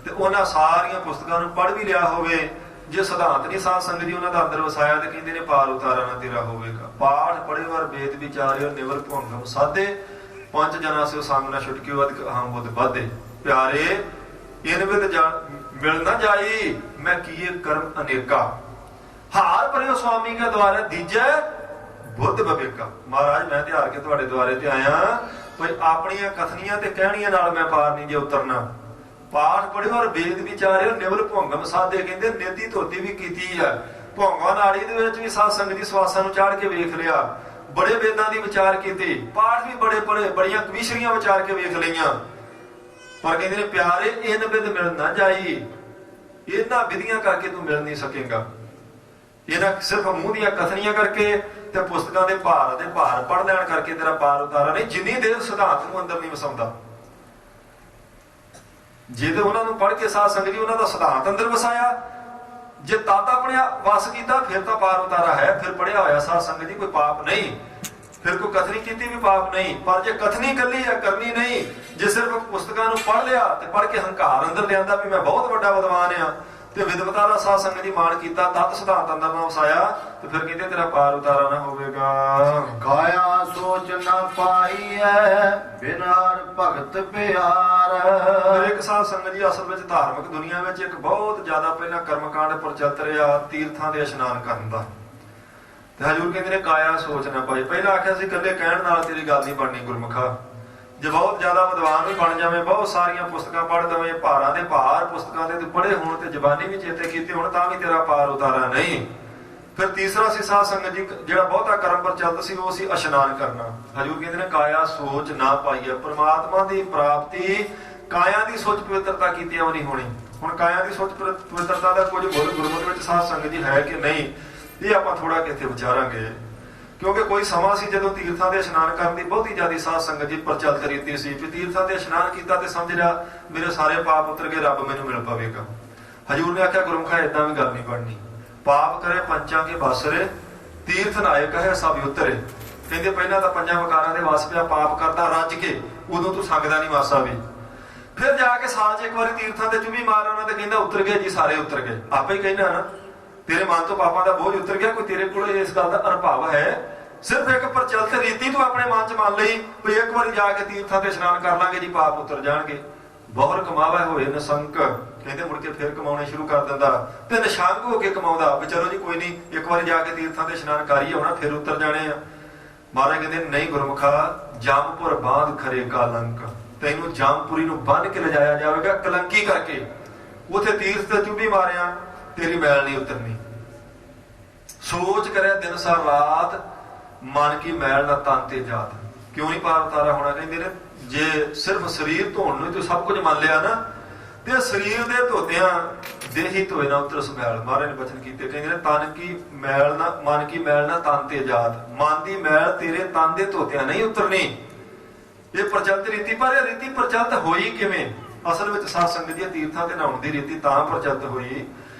ਤੇ ਉਹਨਾਂ ਸਾਰੀਆਂ ਪੁਸਤਕਾਂ ਨੂੰ ਪੜ ਵੀ ਲਿਆ ਹੋਵੇ, ਜੇ ਸਿਧਾਂਤ ਨਹੀਂ ਸਾਧ ਸੰਗਤ ਜੀ ਉਹਨਾਂ ਦਾ ਅੰਦਰ ਵਸਾਇਆ, ਤੇ ਕਹਿੰਦੇ ਨੇ ਪਾਰ ਉਤਾਰਾ ਨਾ ਤੇਰਾ ਹੋਵੇਗਾ। ਪਾਠ ਪੜੇ ਵਰ ਵੇਦ ਵਿਚਾਰਿਓ, ਨਿਵਰ ਭੁੰਗਮ ਸਾਧੇ, ਪੰਜ ਜਨਾ ਸੇ ਸੰਗ ਨਾ ਛੁਟਕਿਓ, ਅਧਿਕ ਅਹੰ ਬੁੱਧ ਬਾਧੇ। ਪਿਆਰੇ ਇਨ ਵਿਦ ਮਿਲ ਨਾ ਜਾਈ, ਮੈਂ ਕੀਏ ਕਰਮ ਅਨੇਕਾ, ਹਾਰ ਪਰਿਓ ਸੁਆਮੀ ਕੇ ਦੁਆਰੇ ਦੀਜੈ ਬੁੱਧ ਬਵੇਕਾ। ਮਹਾਰਾਜ ਮੈਂ ਧਿਆਰ ਕੇ ਤੁਹਾਡੇ ਦੁਆਰੇ ਤੇ ਆਇਆ, ਕੋਈ ਆਪਣੀਆਂ ਕਥਨੀਆਂ ਤੇ ਕਹਿਣੀਆਂ ਨਾਲ ਮੈਂ ਪਾਰ ਨਹੀਂ ਜੇ ਉਤਰਨਾ। ਪਾਠ ਪੜਿਓ ਔਰ ਵੇਦ ਵਿਚਾਰਿਓ, ਨਿਵਲ ਭੁੰਗਮ ਸਾਧੇ। ਕਹਿੰਦੇ ਨੇਤੀ ਧੋਤੀ ਵੀ ਕੀਤੀ ਹੈ, ਭੌਂਗਾ ਨਾੜੀ ਦੇ ਵਿੱਚ ਵੀ ਸਾਧ ਸੰਗਤ ਦੀ ਸਵਾਸਾਂ ਨੂੰ ਚਾੜ ਕੇ ਵੇਖ ਲਿਆ, ਬੜੇ ਵੇਦਾਂ ਦੀ ਵਿਚਾਰ ਕੀਤੀ, ਪਾਠ ਵੀ ਬੜੇ ਪੜੇ, ਬੜੀਆਂ ਕਵੀਸ਼ਰੀਆਂ ਵਿਚਾਰ ਕੇ ਵੇਖ ਲਈਆਂ। ਪਰ ਕਹਿੰਦੇ ਨੇ ਪਿਆਰੇ ਇਨ ਵਿਦ ਮਿਲ ਨਾ ਜਾਈ, ਇਹਨਾਂ ਵਿਧੀਆਂ ਕਰਕੇ ਤੂੰ ਮਿਲ ਨਹੀਂ ਸਕੇਗਾ। ਇਹਨਾਂ ਸਿਰਫ ਮੂੰਹ ਦੀਆਂ ਕਥਨੀਆਂ ਕਰਕੇ ਤੇ ਪੁਸਤਕਾਂ ਦੇ ਭਾਰ ਪੜ ਲੈਣ ਕਰਕੇ ਤੇਰਾ ਪਾਰ ਉਤਾਰਾ ਨਹੀਂ। ਜਿੰਨੀ ਦੇਰ ਸਿਧਾਂਤ ਨੂੰ ਅੰਦਰ ਨਹੀਂ ਵਸਾਉਂਦਾ, ਜੇ ਤੇ ਉਹਨਾਂ ਨੂੰ ਪੜ ਕੇ ਸਾਧ ਸੰਗਤ ਜੀ ਉਹਨਾਂ ਦਾ ਸਿਧਾਂਤ ਅੰਦਰ ਵਸਾਇਆ, ਜੇ ਤਦ ਆਪਣੇ ਵਸ ਕੀਤਾ ਫਿਰ ਤਾਂ ਪਾਰ ਉਤਾਰਾ ਹੈ। ਫਿਰ ਪੜਿਆ ਹੋਇਆ ਸਾਧ ਸੰਗਤ ਜੀ ਕੋਈ ਪਾਪ ਨਹੀਂ। ਫਿਰ ਕੋਈ ਕਥਨੀ ਕੀਤੀ ਵੀ ਪਾਪ ਨਹੀਂ। ਪਰ ਜੇ ਕਥਨੀ ਇਕੱਲੀ ਹੈ, ਕਰਨੀ ਨਹੀਂ, ਜੇ ਸਿਰਫ ਪੁਸਤਕਾਂ ਨੂੰ ਪੜ੍ਹ ਲਿਆ ਤੇ ਪੜ੍ਹ ਕੇ ਹੰਕਾਰ ਅੰਦਰ ਲਿਆਂਦਾ ਵੀ ਮੈਂ ਬਹੁਤ ਵੱਡਾ ਵਿਦਵਾਨ ਆ, ਤੇ ਵਿਦਵਤਾ ਦਾ ਸਾਧ ਸੰਗਤ ਦੀ ਮਾਣ ਕੀਤਾ, ਤਤ ਸਿਧਾਂਤ ਅੰਦਰ ਨਾ ਵਸਾਇਆ, ਤੇ ਫਿਰ ਕਹਿੰਦੇ ਤੇਰਾ ਪਾਰ ਉਤਾਰਾ ਨਾ ਹੋਵੇਗਾ। ਕਾਇਆ ਸੋਚ ਨਾ ਪਾਈਐ ਬਿਨ ਹਰ ਭਗਤ ਪਿਆਰ। ਇੱਕ ਸਾਧ ਸੰਗਤ ਜੀ ਅਸਲ ਵਿੱਚ ਧਾਰਮਿਕ ਦੁਨੀਆ ਵਿੱਚ ਇੱਕ ਬਹੁਤ ਜ਼ਿਆਦਾ ਪਹਿਲਾਂ ਕਰਮਕਾਂਡ ਪ੍ਰਚਲਿਤ ਰਿਹਾ ਤੀਰਥਾਂ ਦੇ ਇਸ਼ਨਾਨ ਕਰਨ ਦਾ। ਤੇ ਹਜੂਰ ਕਹਿੰਦੇ ਨੇ ਕਾਇਆ ਸੋਚ ਨਾ ਪਾਈ। ਪਹਿਲਾਂ ਆਖਿਆ ਸੀ ਇਕੱਲੇ ਕਹਿਣ ਨਾਲ ਤੇਰੀ ਗੱਲ ਨਹੀਂ ਬਣਨੀ ਗੁਰਮੁਖਾ, ਜੇ ਬਹੁਤ ਜ਼ਿਆਦਾ ਵਿਦਵਾਨ ਵੀ ਬਣ ਜਾਵੇਂ, ਬਹੁਤ ਸਾਰੀਆਂ ਪੁਸਤਕਾਂ ਪੜ੍ਹ ਦਵੇਂ, ਭਾਰਾਂ ਦੇ ਭਾਰ ਪੁਸਤਕਾਂ ਦੇ ਪੜ੍ਹੇ ਹੋਣ ਤੇ ਜ਼ਬਾਨੀ ਵੀ ਚੇਤੇ ਕੀਤੇ ਹੋਣ, ਤਾਂ ਵੀ ਤੇਰਾ ਪਾਰ ਉਤਾਰਾ ਨਹੀਂ। ਫਿਰ ਤੀਸਰਾ ਸੀ ਸਾਧ ਸੰਗਤ ਜੀ ਜਿਹੜਾ ਬਹੁਤਾ ਕਰਮ ਪ੍ਰਚਲਿਤ ਸੀ, ਉਹ ਸੀ ਇਸ਼ਨਾਨ ਕਰਨਾ। ਹਜੂਰ ਕਹਿੰਦੇ ਨੇ ਕਾਇਆ ਸੋਚ ਨਾ ਪਾਈਏ। ਪ੍ਰਮਾਤਮਾ ਦੀ ਪ੍ਰਾਪਤੀ ਕਾਇਆ ਦੀ ਸੋਚ ਪਵਿੱਤਰਤਾ ਕੀਤਿਆਂ ਨਹੀਂ ਹੋਣੀ। ਹੁਣ ਕਾਇਆ ਦੀ ਸੋਚ ਪਵਿੱਤਰਤਾ ਦਾ ਕੁਝ ਮੁੱਲ ਗੁਰਮਤਿ ਵਿੱਚ ਸਾਧ ਸੰਗਤ ਜੀ ਹੈ ਕਿ ਨਹੀਂ, ਇਹ ਆਪਾਂ ਥੋੜਾ ਕਿੱਥੇ ਵਿਚਾਰਾਂਗੇ। ਕਿਉਂਕਿ ਕੋਈ ਸਮਾਂ ਸੀ ਜਦੋਂ ਤੀਰਥਾਂ ਦੇ ਇਸ਼ਨਾਨ ਕਰਨ ਦੀ ਬਹੁਤੀ ਜ਼ਿਆਦਾ ਸਾਧ ਸੰਗਤ ਜੀ ਪ੍ਰਚਲਿਤ ਰੀਤੀ ਸੀ ਵੀ ਤੀਰਥਾਂ ਤੇ ਇਸ਼ਨਾਨ ਕੀਤਾ ਤੇ ਸਮਝ ਲਿਆ ਮੇਰੇ ਸਾਰੇ ਪਾਪ ਉਤਰ ਗਏ, ਰੱਬ ਮੈਨੂੰ ਮਿਲ ਪਵੇਗਾ। ਹਜੂਰ ਨੇ ਆਖਿਆ ਗੁਰਮੁਖਾ ਏਦਾਂ ਵੀ ਗੱਲ ਨਹੀਂ ਬਣਨੀ। ਪਾਪ ਕਰੇ ਪੰਚਾਂ ਕੇ ਬਾਸਰੇ, ਤੀਰਥ ਨਾਏ ਕਹੇ ਸਭ ਉਤਰੇ। ਕਹਿੰਦੇ ਪਹਿਲਾਂ ਤਾਂ ਪੰਜਾਂ ਵਕਾਰਾਂ ਦੇ ਵਸ ਪਿਆ, ਪਾਪ ਕਰਦਾ ਰੱਜ ਕੇ, ਉਦੋਂ ਤੂੰ ਸੰਗਦਾ ਨਹੀਂ ਮਾਸਾ ਵੀ। ਫਿਰ ਜਾ ਕੇ ਸਾਲ 'ਚ ਇੱਕ ਵਾਰੀ ਤੀਰਥਾਂ ਤੇ ਚੁਭੀ ਮਾਰ ਉਹਨਾਂ ਤੇ ਕਹਿੰਦਾ ਉਤਰ ਗਏ ਜੀ, ਸਾਰੇ ਉਤਰ ਗਏ। ਆਪੇ ਹੀ ਕਹਿੰਦਾ ਨਾ ਤੇਰੇ ਮਨ ਤੋਂ ਪਾਪਾਂ ਦਾ ਬੋਝ ਉਤਰ ਗਿਆ। ਕੋਈ ਤੇਰੇ ਕੋਲ ਇਸ ਗੱਲ ਦਾ ਅਨੁਭਵ ਹੈ? ਸਿਰਫ ਇੱਕ ਪ੍ਰਚਲਿਤ ਰੀਤੀ ਤੂੰ ਆਪਣੇ ਮਨ 'ਚ ਮੰਨ ਲਈ ਵੀ ਇੱਕ ਵਾਰੀ ਜਾ ਕੇ ਤੀਰਥਾਂ ਤੇ ਇਸ਼ਨਾਨ ਕਰ ਲਾਂਗੇ ਜੀ, ਪਾਪ ਉਤਰ ਜਾਣਗੇ। ਬਹੁਰ ਕਮਾਵਾ ਹੋਏ ਨਿਸੰਕ, ਕਹਿੰਦੇ ਮੁੜ ਕੇ ਫਿਰ ਕਮਾਉਣੇ ਸ਼ੁਰੂ ਕਰ ਦਿੰਦਾ ਤੇ ਨਿਸ਼ਾਂਕ ਹੋ ਕੇ ਕਮਾਉਂਦਾ ਵੀ ਚਲੋ ਜੀ ਕੋਈ ਨਹੀਂ, ਇੱਕ ਵਾਰੀ ਜਾ ਕੇ ਤੀਰਥਾਂ ਤੇ ਇਸ਼ਨਾਨ ਕਰ ਹੀ ਆਉਣਾ, ਫਿਰ ਉਤਰ ਜਾਣੇ ਆ। ਮਹਾਰਾਜ ਕਹਿੰਦੇ ਨਹੀਂ ਗੁਰਮੁਖਾ, ਜੰਮਪੁਰ ਬਾਂਧ ਖਰੇ ਕਲੰਕ, ਤੈਨੂੰ ਜੰਮਪੁਰੀ ਨੂੰ ਬੰਨ ਕੇ ਲਿਜਾਇਆ ਜਾਵੇਗਾ ਕਲੰਕੀ ਕਰਕੇ। ਉਥੇ ਤੀਰਥ ਤੇ ਚੁੱਭੀ ਮਾਰਿਆ, ਤੇਰੀ ਮੈਲ ਨਹੀਂ ਉਤਰਨੀ। ਸੋਚ ਕਰਿਆ ਦਿਨ ਸਾਰ ਰਾਤ, ਮਨ ਕੀ ਮੈਲ ਨਾ ਤਨ ਤੇ ਜਾਤ। ਕਿਉਂ ਨਹੀਂ ਪਾਰ ਉਤਾਰਾ ਹੋਣਾ? ਕਹਿੰਦੇ ਨੇ ਜੇ ਸਿਰਫ ਸਰੀਰ ਧੋਣ ਨੂੰ ਤੂੰ ਸਭ ਕੁਝ ਮੰਨ ਲਿਆ ਨਾ, ਤੇ ਸਰੀਰ ਦੇ ਧੋਤਿਆਂ ਦੇਹੀ ਧੋਏ ਨਾ ਉਤਰ ਸਮੈਲ। ਮਹਾਰਾਜ ਨੇ ਬਚਨ ਕੀਤੇ, ਕਹਿੰਦੇ ਨੇ ਤਨ ਕੀ ਮੈਲ ਨਾ, ਮਨ ਕੀ ਮੈਲ ਨਾ ਤਨ ਤੇ ਜਾਤ। ਮਨ ਦੀ ਮੈਲ ਤੇਰੇ ਤਨ ਦੇ ਧੋਤਿਆਂ ਨਹੀਂ ਉਤਰਨੀ। ਇਹ ਪ੍ਰਚਲਿਤ ਰੀਤੀ, ਪਰ ਇਹ ਰੀਤੀ ਪ੍ਰਚਲਿਤ ਹੋਈ ਕਿਵੇਂ? ਅਸਲ ਵਿੱਚ ਸਾਧ ਸੰਗਤ ਦੀ ਤੀਰਥਾਂ ਤੇ ਨਹਾਉਣ ਦੀ ਰੀਤੀ ਤਾਂ ਪ੍ਰਚਲਿਤ ਹੋਈ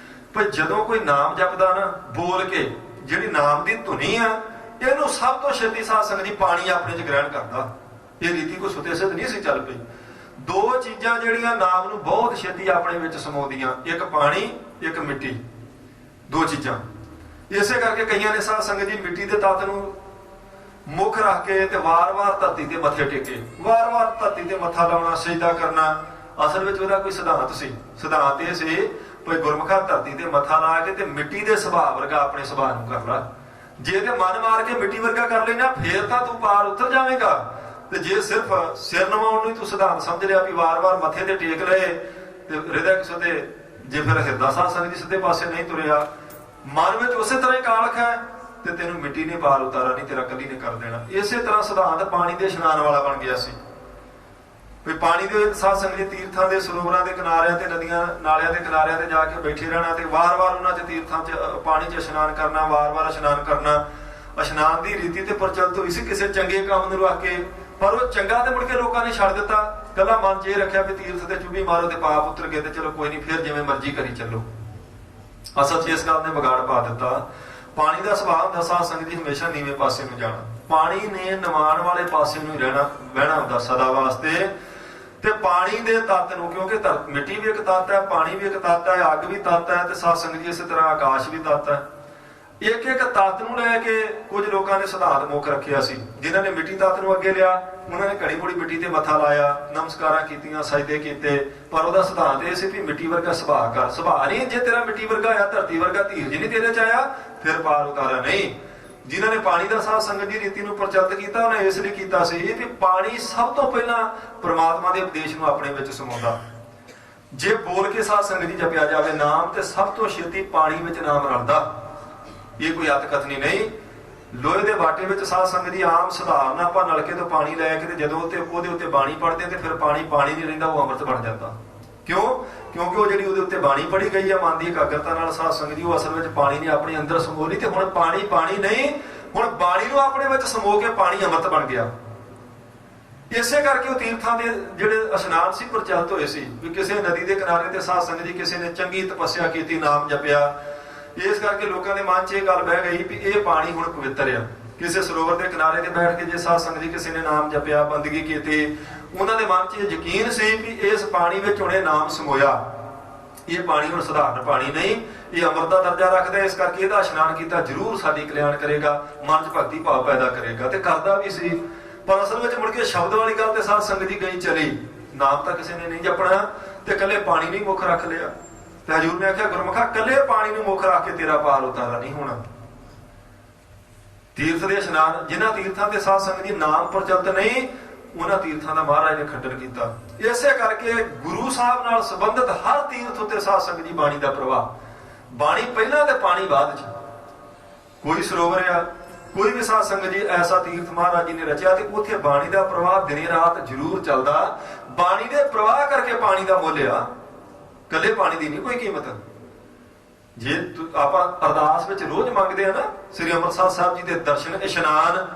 ਪਰ ਜਦੋਂ ਕੋਈ ਨਾਮ ਜਪਦਾ ਨਾ ਬੋਲ ਕੇ, ਜਿਹੜੀ ਨਾਮ ਦੀ ਧੁਨੀ ਆ, ਇਹਨੂੰ ਸਭ ਤੋਂ ਛੇਤੀ ਸਾਧ ਸੰਗਤ ਜੀ ਪਾਣੀ ਆਪਣੇ 'ਚ ਗ੍ਰਹਿਣ ਕਰਦਾ। ਇਹ ਰੀਤੀ ਕੋਈ ਸੁਤੇ ਸਿੱਧ ਨਹੀਂ ਸੀ ਚੱਲ ਪਈ। ਦੋ ਚੀਜ਼ਾਂ ਜਿਹੜੀਆਂ ਨਾਮ ਨੂੰ ਬਹੁਤ ਛੇਤੀ ਆਪਣੇ ਵਿੱਚ ਸਮਾਉਂਦੀਆਂ, ਇੱਕ ਪਾਣੀ, ਇੱਕ ਮਿੱਟੀ, ਦੋ ਚੀਜ਼ਾਂ। ਇਸੇ ਕਰਕੇ ਕਈਆਂ ਨੇ ਸਾਧ ਸੰਗਤ ਜੀ ਮਿੱਟੀ ਦੇ ਤੱਤ ਨੂੰ ਮੁੱਖ ਰੱਖ ਕੇ ਤੇ ਵਾਰ-ਵਾਰ ਧਰਤੀ ਤੇ ਮੱਥੇ ਟੇਕੇ, ਵਾਰ-ਵਾਰ ਧਰਤੀ ਤੇ ਮੱਥਾ ਲਾਉਣਾ, ਸਜਦਾ ਕਰਨਾ। ਅਸਲ ਵਿੱਚ ਉਹਦਾ ਕੋਈ ਸਿਧਾਂਤ ਸੀ। ਸਿਧਾਂਤ ਇਹ ਸੀ ਕੋਈ ਗੁਰਮੁਖਾ ਧਰਤੀ ਤੇ ਮੱਥਾ ਲਾ ਕੇ ਤੇ ਮਿੱਟੀ ਦੇ ਸੁਭਾਅ ਵਰਗਾ ਆਪਣੇ ਸੁਭਾਅ ਨੂੰ ਕਰ ਲਾ। ਜੇ ਤੇ ਮਨ ਮਾਰ ਕੇ ਮਿੱਟੀ ਵਰਗਾ ਕਰ ਲੈਣਾ ਫੇਰ ਤਾਂ ਤੂੰ ਪਾਰ ਉਤਰ ਜਾਵੇਂਗਾ। ਤੇ ਜੇ ਸਿਰਫ ਸਿਰ ਨਵਾਉਣ ਨੂੰ ਤੂੰ ਸਿਧਾਂਤ ਸਮਝ ਲਿਆ ਵੀ ਵਾਰ-ਵਾਰ ਮੱਥੇ ਤੇ ਟੇਕ ਲਏ ਤੇ ਹਿਰਦੇ ਕਿਸੇ, ਜੇ ਫਿਰ ਹਿਰਦਾ ਸਾਧ ਸੰਗਤ ਦੀ ਸਿੱਧੇ ਪਾਸੇ ਨਹੀਂ ਤੁਰਿਆ, ਮਨ ਵਿੱਚ ਉਸੇ ਤਰ੍ਹਾਂ ਹੀ ਕਾਲਖ ਹੈ ਤੇ ਤੈਨੂੰ ਮਿੱਟੀ ਨੇ ਪਾਰ ਉਤਾਰਾ ਨਹੀਂ, ਤੇਰਾ ਕੱਲੀ ਨੇ ਕਰ ਦੇਣਾ। ਇਸੇ ਤਰ੍ਹਾਂ ਸਿਧਾਂਤ ਪਾਣੀ ਦੇ ਇਸ਼ਨਾਨ ਵਾਲਾ ਬਣ ਗਿਆ ਸੀ ਵੀ ਪਾਣੀ ਦੇ ਸਾਧ ਸੰਗਤ ਦੇ ਤੀਰਥਾਂ ਦੇ ਸਰੋਵਰਾਂ ਦੇ ਕਿਨਾਰਿਆਂ ਤੇ, ਨਦੀਆਂ ਨਾਲਿਆਂ ਦੇ ਕਿਨਾਰਿਆਂ ਤੇ ਜਾ ਕੇ ਬੈਠੇ ਰਹਿਣਾ ਤੇ ਵਾਰ-ਵਾਰ ਉਹਨਾਂ 'ਚ ਤੀਰਥਾਂ 'ਚ ਪਾਣੀ 'ਚ ਇਸ਼ਨਾਨ ਕਰਨਾ, ਵਾਰ-ਵਾਰ ਇਸ਼ਨਾਨ ਕਰਨਾ। ਇਸ਼ਨਾਨ ਦੀ ਰੀਤੀ ਤੇ ਪ੍ਰਚਲਿਤ ਹੋਈ ਸੀ ਕਿਸੇ ਚੰਗੇ ਕੰਮ ਨੂੰ ਰੱਖ ਕੇ, ਪਰ ਉਹ ਚੰਗਾ ਤੇ ਮੁੜ ਕੇ ਲੋਕਾਂ ਨੇ ਛੱਡ ਦਿੱਤਾ। ਕੱਲਾ ਮਨ 'ਚ ਇਹ ਰੱਖਿਆ ਵੀ ਤੀਰਥ ਤੇ ਚੁੱਭੀ ਮਾਰੋ ਤੇ ਪਾਪ ਉਤਰ ਗਏ ਤੇ ਚਲੋ ਕੋਈ ਨਹੀਂ, ਫਿਰ ਜਿਵੇਂ ਮਰਜ਼ੀ ਕਰੀ ਚੱਲੋ। ਅਸਲ 'ਚ ਇਸ ਗੱਲ ਨੇ ਵਿਗਾੜ ਪਾ ਦਿੱਤਾ। ਪਾਣੀ ਦਾ ਸੁਭਾਅ ਹੁੰਦਾ ਸਾਧ ਸੰਗਤ ਜੀ ਹਮੇਸ਼ਾ ਨੀਵੇਂ ਪਾਸੇ ਨੂੰ ਜਾਣਾ। ਪਾਣੀ ਨੇ ਨਿਵਾਣ ਵਾਲੇ ਪਾਸੇ ਨੂੰ ਰਹਿਣਾ ਬਹਿਣਾ ਹੁੰਦਾ ਸਦਾ ਵਾਸਤੇ। ਤੇ ਪਾਣੀ ਦੇ ਤੱਤ ਨੂੰ, ਕਿਉਂਕਿ ਮਿੱਟੀ ਵੀ ਇੱਕ ਤੱਤ ਹੈ, ਪਾਣੀ ਵੀ ਇੱਕ ਤੱਤ ਹੈ, ਅੱਗ ਵੀ ਤੱਤ ਹੈ, ਤੇ ਸਾਧ ਸੰਗਤ ਜੀ ਇਸੇ ਤਰ੍ਹਾਂ ਆਕਾਸ਼ ਵੀ ਤੱਤ ਹੈ। ਇੱਕ ਇੱਕ ਤੱਤ ਨੂੰ ਲੈ ਕੇ ਕੁਝ ਲੋਕਾਂ ਨੇ ਸਿਧਾਂਤ ਮੁੱਖ ਰੱਖਿਆ ਸੀ। ਜਿਨ੍ਹਾਂ ਨੇ ਮਿੱਟੀ ਤੱਤ ਨੂੰ ਅੱਗੇ ਲਿਆ, ਉਹਨਾਂ ਨੇ ਘੜੀ ਮੁੜੀ ਮਿੱਟੀ ਤੇ ਮੱਥਾ ਲਾਇਆ, ਨਮਸਕਾਰਾਂ ਕੀਤੀਆਂ, ਸਜਦੇ ਕੀਤੇ, ਪਰ ਉਹਦਾ ਸਿਧਾਂਤ ਇਹ ਸੀ ਵੀ ਮਿੱਟੀ ਵਰਗਾ ਸੁਭਾਅ ਕਰ। ਸੁਭਾਅ ਨਹੀਂ, ਜੇ ਤੇਰਾ ਮਿੱਟੀ ਵਰਗਾ ਆਇਆ, ਧਰਤੀ ਵਰਗਾ ਧੀਰਜ ਨਹੀਂ ਤੇਰੇ 'ਚ ਆਇਆ, ਫਿਰ ਪਾਰ ਉਤਾਰਾ ਨਹੀਂ। ਜਿਨ੍ਹਾਂ ਨੇ ਪਾਣੀ ਦਾ ਸਾਧ ਸੰਗਤ ਦੀ ਰੀਤੀ ਨੂੰ ਪ੍ਰਚਲਿਤ ਕੀਤਾ, ਉਹਨੇ ਇਸ ਲਈ ਕੀਤਾ ਸੀ ਕਿ ਪਾਣੀ ਸਭ ਤੋਂ ਪਹਿਲਾਂ ਪ੍ਰਮਾਤਮਾ ਦੇ ਉਪਦੇਸ਼ ਨੂੰ ਆਪਣੇ ਵਿੱਚ ਸਮਾਉਂਦਾ। ਜੇ ਬੋਲ ਕੇ ਸਾਧ ਸੰਗਤ ਦੀ ਜਪਿਆ ਜਾਵੇ ਨਾਮ, ਤੇ ਸਭ ਤੋਂ ਛੇਤੀ ਪਾਣੀ ਵਿੱਚ ਨਾਮ ਰਲਦਾ। ਇਹ ਕੋਈ ਅਤ ਕਥਨੀ ਨਹੀਂ। ਲੋਹੇ ਦੇ ਬਾਟੇ ਵਿੱਚ ਸਾਧ ਸੰਗਤ ਦੀ ਆਮ ਸਧਾਰਨ ਆਪਾਂ ਨਲਕੇ ਤੋਂ ਪਾਣੀ ਲੈ ਕੇ ਤੇ ਜਦੋਂ ਉਹਦੇ ਉੱਤੇ ਬਾਣੀ ਪੜ੍ਹਦੇ ਤੇ ਫਿਰ ਪਾਣੀ ਨਹੀਂ ਰਹਿੰਦਾ, ਉਹ ਅੰਮ੍ਰਿਤ ਬਣ ਜਾਂਦਾ। ਕਿਉਂ? ਕਿਉਂਕਿ ਉਹ ਜਿਹੜੀ ਉਹਦੇ ਉੱਤੇ ਬਾਣੀ ਪੜ੍ਹੀ ਗਈ ਆ ਮਨ ਦੀ ਇਕਾਗਰਤਾ ਨਾਲ ਸਾਧ ਸੰਗਤ ਦੀ, ਉਹ ਅਸਲ ਵਿੱਚ ਪਾਣੀ ਨੇ ਆਪਣੇ ਅੰਦਰ ਸਮੋ ਲਈ। ਤੇ ਹੁਣ ਪਾਣੀ ਨਹੀਂ, ਹੁਣ ਬਾਣੀ ਨੂੰ ਆਪਣੇ ਵਿੱਚ ਸਮੋ ਕੇ ਪਾਣੀ ਅੰਮ੍ਰਿਤ ਬਣ ਗਿਆ। ਇਸੇ ਕਰਕੇ ਉਹ ਤੀਰਥਾਂ ਦੇ ਜਿਹੜੇ ਇਸ਼ਨਾਨ ਸੀ ਪ੍ਰਚਲਿਤ ਹੋਏ ਸੀ ਵੀ ਕਿਸੇ ਨਦੀ ਦੇ ਕਿਨਾਰੇ ਤੇ ਸਾਧ ਸੰਗਤ ਜੀ ਕਿਸੇ ਨੇ ਚੰਗੀ ਤਪੱਸਿਆ ਕੀਤੀ, ਨਾਮ ਜਪਿਆ। ਇਸ ਕਰਕੇ ਲੋਕਾਂ ਦੇ ਮਨ 'ਚ ਇਹ ਗੱਲ ਬਹਿ ਗਈ ਵੀ ਇਹ ਪਾਣੀ ਹੁਣ ਪਵਿੱਤਰ ਆ। ਕਿਸੇ ਸਰੋਵਰ ਦੇ ਕਿਨਾਰੇ ਤੇ ਬੈਠ ਕੇ ਜੇ ਸਾਧ ਸੰਗਤ ਜੀ ਕਿਸੇ ਨੇ ਨਾਮ ਜਪਿਆ, ਬੰਦਗੀ ਕੀਤੀ, ਉਹਨਾਂ ਦੇ ਮਨ 'ਚ ਇਹ ਯਕੀਨ ਸੀ ਵੀ ਇਸ ਪਾਣੀ ਵਿੱਚ ਹੁਣੇ ਨਾਮ ਸਮੋਇਆ, ਇਹ ਪਾਣੀ ਹੁਣ ਸਧਾਰਨ ਪਾਣੀ ਨਹੀਂ, ਇਹ ਅੰਮ੍ਰਿਤ ਦਾ ਦਰਜਾ ਰੱਖਦਾ, ਇਸ ਕਰਕੇ ਇਹਦਾ ਇਸ਼ਨਾਨ ਕੀਤਾ ਜ਼ਰੂਰ ਸਾਡੀ ਕਲਿਆਣ ਕਰੇਗਾ, ਮਨ 'ਚ ਭਗਤੀ ਭਾਵ ਪੈਦਾ ਕਰੇਗਾ। ਤੇ ਕਰਦਾ ਵੀ ਸੀ, ਪਰ ਅਸਲ ਵਿੱਚ ਮੁੜ ਕੇ ਸ਼ਬਦ ਵਾਲੀ ਗੱਲ ਤੇ ਸਾਧ ਸੰਗਤ ਜੀ ਗਈ ਚਲੀ, ਨਾਮ ਤਾਂ ਕਿਸੇ ਨੇ ਨਹੀਂ ਜਪਣਾ ਤੇ ਇਕੱਲੇ ਪਾਣੀ ਨੂੰ ਮੁੱਖ ਰੱਖ ਲਿਆ। ਤੇ ਹਜ਼ੂਰ ਨੇ ਆਖਿਆ, ਗੁਰਮੁਖਾ ਇਕੱਲੇ ਪਾਣੀ ਨੂੰ ਮੁੱਖ ਰੱਖ ਕੇ ਤੇਰਾ ਪਾਰ ਉਤਾਰਾ ਨਹੀਂ ਹੋਣਾ। ਤੀਰਥ ਦੇ ਇਸ਼ਨਾਨ, ਜਿਨ੍ਹਾਂ ਤੀਰਥਾਂ ਤੇ ਸਾਧ ਸੰਗਤ ਜੀ ਨਾਮ ਪ੍ਰਚਲਿਤ ਨਹੀਂ, ਉਹਨਾਂ ਤੀਰਥਾਂ ਦਾ ਮਹਾਰਾਜ ਨੇ ਖੰਡਨ ਕੀਤਾ। ਇਸੇ ਕਰਕੇ ਗੁਰੂ ਸਾਹਿਬ ਨਾਲ ਸੰਬੰਧਿਤ ਹਰ ਤੀਰਥ ਉੱਤੇ ਸਾਧ ਸੰਗਤ ਜੀ ਬਾਣੀ ਦਾ ਪ੍ਰਵਾਹ, ਬਾਣੀ ਪਹਿਲਾਂ ਤੇ ਪਾਣੀ ਬਾਅਦ ਚ। ਕੋਈ ਸਰੋਵਰ ਆ, ਕੋਈ ਵੀ ਸਾਧ ਸੰਗਤ ਜੀ ਐਸਾ ਤੀਰਥ ਮਹਾਰਾਜ ਜੀ ਨੇ ਰਚਿਆ ਤੇ ਉੱਥੇ ਬਾਣੀ ਦਾ ਪ੍ਰਵਾਹ ਦਿਨੇ ਰਾਤ ਜ਼ਰੂਰ ਚੱਲਦਾ। ਬਾਣੀ ਦੇ ਪ੍ਰਵਾਹ ਕਰਕੇ ਪਾਣੀ ਦਾ ਮੁੱਲ ਆ, ਕੱਲੇ ਪਾਣੀ ਦੀ ਨਹੀਂ ਕੋਈ ਕੀਮਤ। ਜੇ ਆਪਾਂ ਅਰਦਾਸ ਵਿੱਚ ਰੋਜ਼ ਮੰਗਦੇ ਆ ਨਾ ਸ੍ਰੀ ਅੰਮ੍ਰਿਤਸਰ ਸਾਹਿਬ ਜੀ ਦੇ ਦਰਸ਼ਨ, ਇਸ਼ਨਾਨ,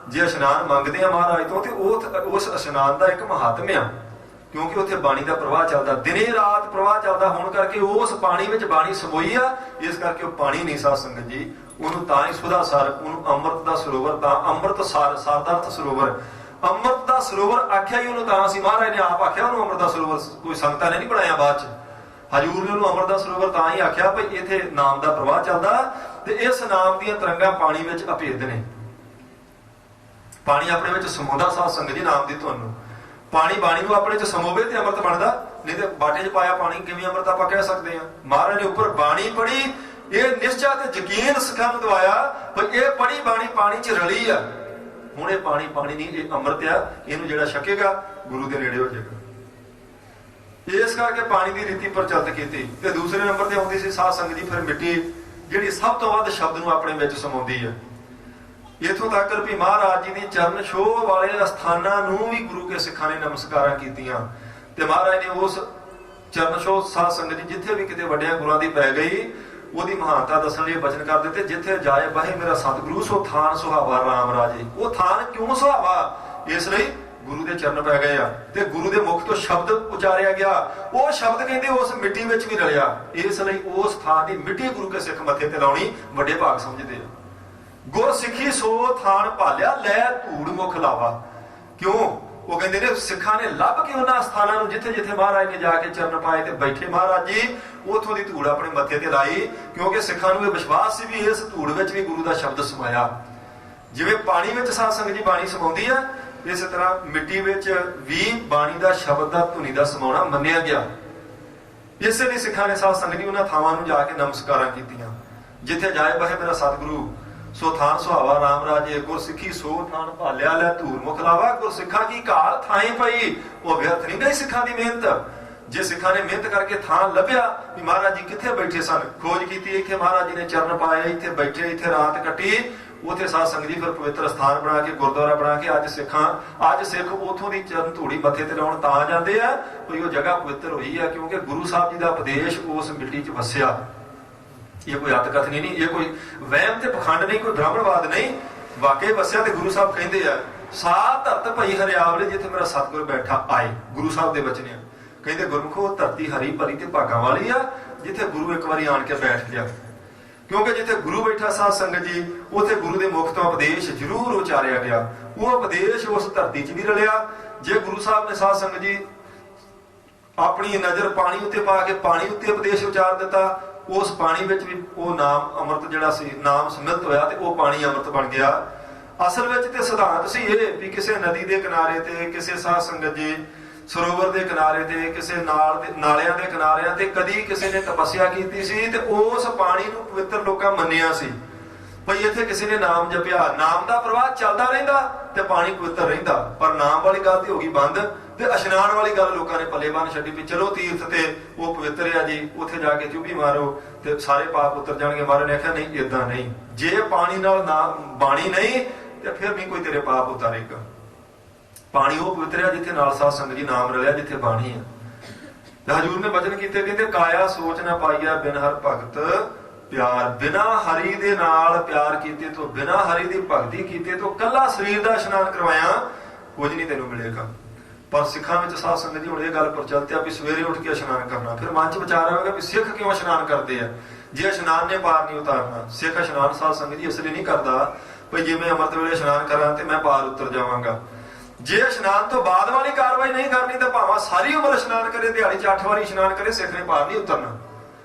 ਜੇ ਇਸ਼ਨਾਨ ਮੰਗਦੇ ਆ ਮਹਾਰਾਜ ਤੋਂ ਤੇ ਉਸ ਇਸ਼ਨਾਨ ਦਾ ਇੱਕ ਮਹਾਤਮ ਆ, ਕਿਉਂਕਿ ਉੱਥੇ ਬਾਣੀ ਦਾ ਪ੍ਰਵਾਹ ਚੱਲਦਾ, ਦਿਨੇ ਰਾਤ ਪ੍ਰਵਾਹ ਚੱਲਦਾ ਹੋਣ ਕਰਕੇ ਉਸ ਪਾਣੀ ਵਿੱਚ ਬਾਣੀ ਸਮੋਈ ਆ। ਇਸ ਕਰਕੇ ਉਹ ਪਾਣੀ ਨਹੀਂ ਸਾਧ ਸੰਗਤ ਜੀ, ਉਹਨੂੰ ਤਾਂ ਹੀ ਸੁਧਾ ਸਰ, ਉਹਨੂੰ ਅੰਮ੍ਰਿਤ ਦਾ ਸਰੋਵਰ, ਤਾਂ ਅੰਮ੍ਰਿਤ ਸਰ, ਸਰਦਾਰਥ ਸਰੋਵਰ, ਅੰਮ੍ਰਿਤ ਦਾ ਸਰੋਵਰ ਆਖਿਆ ਹੀ ਉਹਨੂੰ ਤਾਂ ਸੀ, ਮਹਾਰਾਜ ਨੇ ਆਪ ਆਖਿਆ ਉਹਨੂੰ ਅੰਮ੍ਰਿਤ ਦਾ ਸਰੋਵਰ, ਕੋਈ ਸੰਗਤਾਂ ਨੇ ਨਹੀਂ ਬਣਾਇਆ ਬਾਅਦ ਚ। ਹਜ਼ੂਰ ਨੇ ਉਹਨੂੰ ਅੰਮ੍ਰਿਤ ਦਾ ਸਰੋਵਰ ਤਾਂ ਹੀ ਆਖਿਆ ਭਈ ਇੱਥੇ ਨਾਮ ਦਾ ਪ੍ਰਵਾਹ ਚੱਲਦਾ ਤੇ ਇਸ ਨਾਮ ਦੀਆਂ ਤਰੰਗਾਂ ਪਾਣੀ ਵਿੱਚ ਅਭੇਦ ਨੇ। ਪਾਣੀ ਆਪਣੇ ਵਿੱਚ ਸਮੋਦਾ ਸਾਧ ਸੰਗਤ ਜੀ ਨਾਮ ਦੀ ਤੁਹਾਨੂੰ, ਪਾਣੀ ਬਾਣੀ ਨੂੰ ਆਪਣੇ ਚ ਸਮੋਵੇ ਤੇ ਅੰਮ੍ਰਿਤ ਬਣਦਾ, ਨਹੀਂ ਤੇ ਬਾਟੇ 'ਚ ਪਾਇਆ ਪਾਣੀ ਕਿਵੇਂ ਅੰਮ੍ਰਿਤ ਆਪਾਂ ਕਹਿ ਸਕਦੇ ਹਾਂ। ਮਹਾਰਾਜ ਨੇ ਉੱਪਰ ਬਾਣੀ ਪੜ੍ਹੀ, ਇਹ ਨਿਸ਼ਚਾ ਤੇ ਯਕੀਨ ਸਿੱਖਾਂ ਨੂੰ ਦਵਾਇਆ ਭਈ ਇਹ ਪੜ੍ਹੀ ਬਾਣੀ ਪਾਣੀ 'ਚ ਰਲੀ ਆ, ਹੁਣ ਇਹ ਪਾਣੀ ਪਾਣੀ ਨਹੀਂ, ਇਹ ਅੰਮ੍ਰਿਤ ਆ, ਇਹਨੂੰ ਜਿਹੜਾ ਛਕੇਗਾ ਗੁਰੂ ਦੇ ਨੇੜੇ ਹੋ ਜਾਏਗਾ। ਇਸ ਕਰਕੇ ਪਾਣੀ ਦੀ ਰੀਤੀ ਪ੍ਰਚਲਿਤ ਕੀਤੀ। ਤੇ ਦੂਸਰੇ ਨੰਬਰ ਤੇ ਆਉਂਦੀ ਸੀ ਸਾਧ ਸੰਗਤ ਜੀ ਫਿਰ ਮਿੱਟੀ, ਜਿਹੜੀ ਸਭ ਤੋਂ ਵੱਧ ਸ਼ਬਦ ਨੂੰ ਆਪਣੇ ਵਿੱਚ ਸਮਾਉਂਦੀ ਹੈ। ਇਥੋਂ ਤੱਕ ਵੀ ਮਹਾਰਾਜ ਜੀ ਦੀ ਚਰਨ ਛੋਹ ਵਾਲੇ ਅਸਥਾਨਾਂ ਨੂੰ ਵੀ ਗੁਰੂ ਕੇ ਸਿੱਖਾਂ ਨੇ ਨਮਸਕਾਰਾਂ ਕੀਤੀਆਂ ਤੇ ਮਹਾਰਾਜ ਨੇ ਉਸ ਚਰਨ ਛੋਹ ਸਾਧ ਸੰਗਤ ਜੀ ਜਿੱਥੇ ਵੀ ਕਿਤੇ ਵੱਡਿਆਂ ਗੁਰਾਂ ਦੀ ਪੈ ਗਈ, ਉਹਦੀ ਮਹਾਨਤਾ ਦੱਸਣ ਲਈ ਬਚਨ ਕਰ ਦਿੱਤੇ, ਜਿੱਥੇ ਜਾਏ ਬਾਹੇ ਮੇਰਾ ਸਤਿਗੁਰੂ ਸੋ ਥਾਨ ਸੁਹਾਵਾ ਰਾਮ ਰਾਜੇ। ਉਹ ਥਾਨ ਕਿਉਂ ਸੁਹਾਵਾ? ਇਸ ਲਈ ਗੁਰੂ ਦੇ ਚਰਨ ਪੈ ਗਏ ਆ ਤੇ ਗੁਰੂ ਦੇ ਮੁਖ ਤੋਂ ਸ਼ਬਦ ਉਚਾਰਿਆ ਗਿਆ, ਉਹ ਸ਼ਬਦ ਕਹਿੰਦੇ ਉਸ ਮਿੱਟੀ ਵਿੱਚ ਵੀ ਰਲਿਆ। ਇਸ ਲਈ ਉਸ ਥਾਨ ਦੀ ਮਿੱਟੀ ਗੁਰੂ ਕੇ ਸਿੱਖ ਮੱਥੇ ਤੇ ਲਾਉਣੀ ਵੱਡੇ ਭਾਗ ਸਮਝਦੇ ਆ। ਗੁਰ ਸਿੱਖੀ ਸੋ ਥਾਨ ਭਾਲਿਆ ਲੈ ਧੂੜ ਮੁਖ ਲਾਵਾ। ਕਿਉਂ? ਉਹ ਕਹਿੰਦੇ ਨੇ ਸਿੱਖਾਂ ਨੇ ਲੱਭ ਕੇ ਉਹਨਾਂ ਸਥਾਨਾਂ ਨੂੰ ਜਿੱਥੇ ਜਿੱਥੇ ਮਹਾਰਾਜ ਨੇ ਜਾ ਕੇ ਚਰਨ ਪਾਏ ਤੇ ਬੈਠੇ ਮਹਾਰਾਜ ਜੀ, ਉਥੋਂ ਦੀ ਧੂੜ ਆਪਣੇ ਮੱਥੇ ਤੇ ਲਾਈ, ਕਿਉਂਕਿ ਸਿੱਖਾਂ ਨੂੰ ਇਹ ਵਿਸ਼ਵਾਸ ਸੀ ਵੀ ਇਸ ਧੂੜ ਵਿੱਚ ਵੀ ਗੁਰੂ ਦਾ ਸ਼ਬਦ ਸਮਾਇਆ। ਜਿਵੇਂ ਪਾਣੀ ਵਿੱਚ ਸਾਧ ਸੰਗਤ ਜੀ ਬਾਣੀ ਸਮਾਉਂਦੀ ਆ, ਇਸੇ ਤਰ੍ਹਾਂ ਮਿੱਟੀ ਵਿੱਚ ਵੀ ਬਾਣੀ ਦਾ ਸ਼ਬਦ ਦਾ ਧੁਨੀ ਦਾ ਸਮਾਉਣਾ ਮੰਨਿਆ ਗਿਆ। ਇਸੇ ਲਈ ਸਿੱਖਾਂ ਨੇ ਸਾਧ ਸੰਗਤ ਜੀ ਉਹਨਾਂ ਥਾਵਾਂ ਨੂੰ ਜਾ ਕੇ ਨਮਸਕਾਰਾਂ ਕੀਤੀਆਂ, ਜਿੱਥੇ ਜਾਏ ਬਹੇ ਮੇਰਾ ਸਤਿਗੁਰੂ ਸੋ ਥਾਨ ਸੁਹਾਵਾ ਰਾਮ ਰਾਜੇ। ਗੁਰ ਸਿੱਖੀ ਸੋ ਥਾਨ ਭਾਲਿਆ ਲੈ ਧੂੜ ਮੁਖ ਲਾਵਾ। ਗੁਰ ਸਿੱਖਾਂ ਕੀ ਘਾਲ ਥਾਈ ਪਈ, ਉਹ ਵਿਅਰਥ ਨਹੀਂ ਗਈ ਸਿੱਖਾਂ ਦੀ ਮਿਹਨਤ। ਜੇ ਸਿੱਖਾਂ ਨੇ ਮਿਹਨਤ ਕਰਕੇ ਥਾਂ ਲੱਭਿਆ ਵੀ ਮਹਾਰਾਜ ਜੀ ਕਿੱਥੇ ਬੈਠੇ ਸਨ, ਖੋਜ ਕੀਤੀ, ਇੱਥੇ ਮਹਾਰਾਜ ਜੀ ਨੇ ਚਰਨ ਪਾਏ, ਇੱਥੇ ਬੈਠੇ, ਇੱਥੇ ਰਾਤ ਕੱਟੀ, ਉੱਥੇ ਸਾਧ ਸੰਗਤ ਜੀ ਫਿਰ ਪਵਿੱਤਰ ਸਥਾਨ ਬਣਾ ਕੇ, ਗੁਰਦੁਆਰਾ ਬਣਾ ਕੇ ਅੱਜ ਸਿੱਖ ਉਥੋਂ ਦੀ ਚਰਨ ਧੂੜੀ ਮੱਥੇ ਤੇ ਲਾਉਣ ਤਾਂ ਜਾਂਦੇ ਆ ਕੋਈ ਉਹ ਜਗ੍ਹਾ ਪਵਿੱਤਰ ਹੋਈ ਆ, ਕਿਉਂਕਿ ਗੁਰੂ ਸਾਹਿਬ ਜੀ ਦਾ ਉਪਦੇਸ਼ ਉਸ ਮਿੱਟੀ 'ਚ ਵਸਿਆ। ਇਹ ਕੋਈ ਅੱਤ ਕਥਨੀ ਨਹੀਂ, ਇਹ ਕੋਈ ਵਹਿਮ ਤੇ ਪਖੰਡ ਨਹੀਂ, ਕੋਈ ਬ੍ਰਾਹਮਣਵਾਦ ਨਹੀਂ, ਵਾਕਈ ਵਸਿਆ। ਤੇ ਗੁਰੂ ਸਾਹਿਬ ਕਹਿੰਦੇ ਆ ਸਾ ਧਰਤ ਭਈ ਹਰਿਆਵਲੇ ਜਿੱਥੇ ਮੇਰਾ ਸਤਿਗੁਰ ਬੈਠਾ ਆਏ। ਗੁਰੂ ਸਾਹਿਬ ਦੇ ਬਚਨ ਆ, ਕਹਿੰਦੇ ਗੁਰਮੁਖੋ ਧਰਤੀ ਹਰੀ ਭਰੀ ਤੇ ਭਾਗਾਂ ਵਾਲੀ ਆ ਜਿੱਥੇ ਗੁਰੂ ਇੱਕ ਵਾਰੀ ਆਣ ਕੇ ਬੈਠ ਗਿਆ। ਕਿਉਂਕਿ ਜਿੱਥੇ ਗੁਰੂ ਬੈਠਾ ਸਾਧ ਸੰਗਤ ਜੀ, ਉੱਥੇ ਗੁਰੂ ਦੇ ਮੁਖ ਤੋਂ ਉਪਦੇਸ਼ ਜ਼ਰੂਰ ਉਚਾਰਿਆ ਗਿਆ। ਉਹ ਉਪਦੇਸ਼ ਉਸ ਧਰਤੀ 'ਚ ਵੀ ਰਲਿਆ। ਜੇ ਗੁਰੂ ਸਾਹਿਬ ਨੇ ਸਾਧ ਸੰਗਤ ਜੀ ਆਪਣੀ ਨਜ਼ਰ ਪਾਣੀ ਉੱਤੇ ਪਾ ਕੇ ਪਾਣੀ ਉੱਤੇ ਉਪਦੇਸ਼ ਉਚਾਰ ਦਿੱਤਾ, ਉਸ ਪਾਣੀ ਵਿੱਚ ਵੀ ਉਹ ਨਾਮ ਅੰਮ੍ਰਿਤ ਜਿਹੜਾ ਸੀ, ਨਾਮ ਸਮਿਲਿਤ ਹੋਇਆ ਤੇ ਉਹ ਪਾਣੀ ਅੰਮ੍ਰਿਤ ਬਣ ਗਿਆ। ਅਸਲ ਵਿੱਚ ਤੇ ਸਿਧਾਂਤ ਸੀ ਇਹ ਵੀ ਕਿਸੇ ਨਦੀ ਦੇ ਕਿਨਾਰੇ ਤੇ, ਕਿਸੇ ਸਾਧ ਸੰਗਤ ਜੀ ਸਰੋਵਰ ਦੇ ਕਿਨਾਰੇ ਤੇ, ਕਿਸੇ ਨਾਲਿਆਂ ਦੇ ਕਿਨਾਰਿਆਂ ਤੇ ਕਦੀ ਕਿਸੇ ਨੇ ਤਪੱਸਿਆ ਕੀਤੀ ਸੀ ਤੇ ਉਸ ਪਾਣੀ ਨੂੰ ਪਵਿੱਤਰ ਲੋਕਾਂ ਮੰਨਿਆ ਸੀ ਭਈ ਇੱਥੇ ਕਿਸੇ ਨੇ ਨਾਮ ਜਪਿਆ, ਨਾਮ ਦਾ ਪ੍ਰਵਾਹ ਚੱਲਦਾ ਰਹਿੰਦਾ ਤੇ ਪਾਣੀ ਪਵਿੱਤਰ ਰਹਿੰਦਾ। ਪਰ ਨਾਮ ਵਾਲੀ ਗੱਲ ਤੇ ਹੋ ਗਈ ਬੰਦ ਤੇ ਇਸ਼ਨਾਨ ਵਾਲੀ ਗੱਲ ਲੋਕਾਂ ਨੇ ਪੱਲੇ ਬੰਨ ਛੱਡੀ ਵੀ ਚਲੋ ਤੀਰਥ ਤੇ ਉਹ ਪਵਿੱਤਰ ਆ ਜੀ, ਉੱਥੇ ਜਾ ਕੇ ਚੁੱਭੀ ਮਾਰੋ ਤੇ ਸਾਰੇ ਪਾਪ ਉਤਰ ਜਾਣਗੇ। ਮਹਾਰਾਜ ਨੇ ਆਖਿਆ ਨਹੀਂ, ਏਦਾਂ ਨਹੀਂ। ਜੇ ਪਾਣੀ ਨਾਲ ਨਾਮ ਬਾਣੀ ਨਹੀਂ ਤੇ ਫਿਰ ਨਹੀਂ ਕੋਈ ਤੇਰੇ ਪਾਪ ਉਤਾਰੇਗਾ। ਪਾਣੀ ਉਹ ਪਵਿੱਤਰ ਆ ਜਿੱਥੇ ਨਾਲ ਸਾਧ ਸੰਗਤ ਜੀ ਨਾਮ ਰਲਿਆ, ਜਿੱਥੇ ਬਾਣੀ ਆ। ਹਜ਼ੂਰ ਨੇ ਬਚਨ ਕੀਤੇ, ਕਹਿੰਦੇ ਕਾਇਆ ਸੋਚ ਨਾ ਪਾਈਆ ਬਿਨ ਹਰ ਭਗਤ ਪਿਆਰ। ਬਿਨਾ ਹਰੀ ਦੇ ਨਾਲ ਪਿਆਰ ਕੀਤੇ ਤੋਂ, ਬਿਨਾ ਹਰੀ ਦੀ ਭਗਤੀ ਕੀਤੇ ਤੋਂ, ਕੱਲਾ ਸਰੀਰ ਦਾ ਇਸ਼ਨਾਨ ਕਰਵਾਇਆ ਕੁਝ ਨਹੀਂ ਤੈਨੂੰ ਮਿਲੇਗਾ। ਪਰ ਸਿੱਖਾਂ ਵਿੱਚ ਸਾਧ ਸੰਗਤ ਜੀ ਹੁਣ ਇਹ ਗੱਲ ਪ੍ਰਚਲਿਤ ਆ ਵੀ ਸਵੇਰੇ ਉੱਠ ਕੇ ਇਸ਼ਨਾਨ ਕਰਨਾ। ਫਿਰ ਮਨ 'ਚ ਵਿਚਾਰ ਆਵੇਗਾ ਵੀ ਸਿੱਖ ਕਿਉਂ ਇਸ਼ਨਾਨ ਕਰਦੇ ਆ ਜੇ ਇਸ਼ਨਾਨ ਨੇ ਪਾਰ ਨਹੀਂ ਉਤਾਰਨਾ। ਸਿੱਖ ਇਸ਼ਨਾਨ ਸਾਧ ਸੰਗਤ ਜੀ ਇਸ ਲਈ ਨਹੀਂ ਕਰਦਾ ਭਈ ਜਿਵੇਂ ਅੰਮ੍ਰਿਤ ਵੇਲੇ ਇਸ਼ਨਾਨ ਕਰਾਂ ਤੇ ਮੈਂ ਪਾਰ ਉਤਰ ਜਾਵਾਂਗਾ। ਜੇ ਇਸ਼ਨਾਨ ਤੋਂ ਬਾਅਦ ਵਾਲੀ ਕਾਰਵਾਈ ਨਹੀਂ ਕਰਨੀ ਤਾਂ ਭਾਵੇਂ ਸਾਰੀ ਉਮਰ ਇਸ਼ਨਾਨ ਕਰੇ, ਦਿਹਾੜੀ 'ਚ 8 ਵਾਰੀ ਇਸ਼ਨਾਨ ਕਰੇ, ਸਿੱਖ ਨੇ ਪਾਰ ਨਹੀਂ ਉਤਰਨਾ।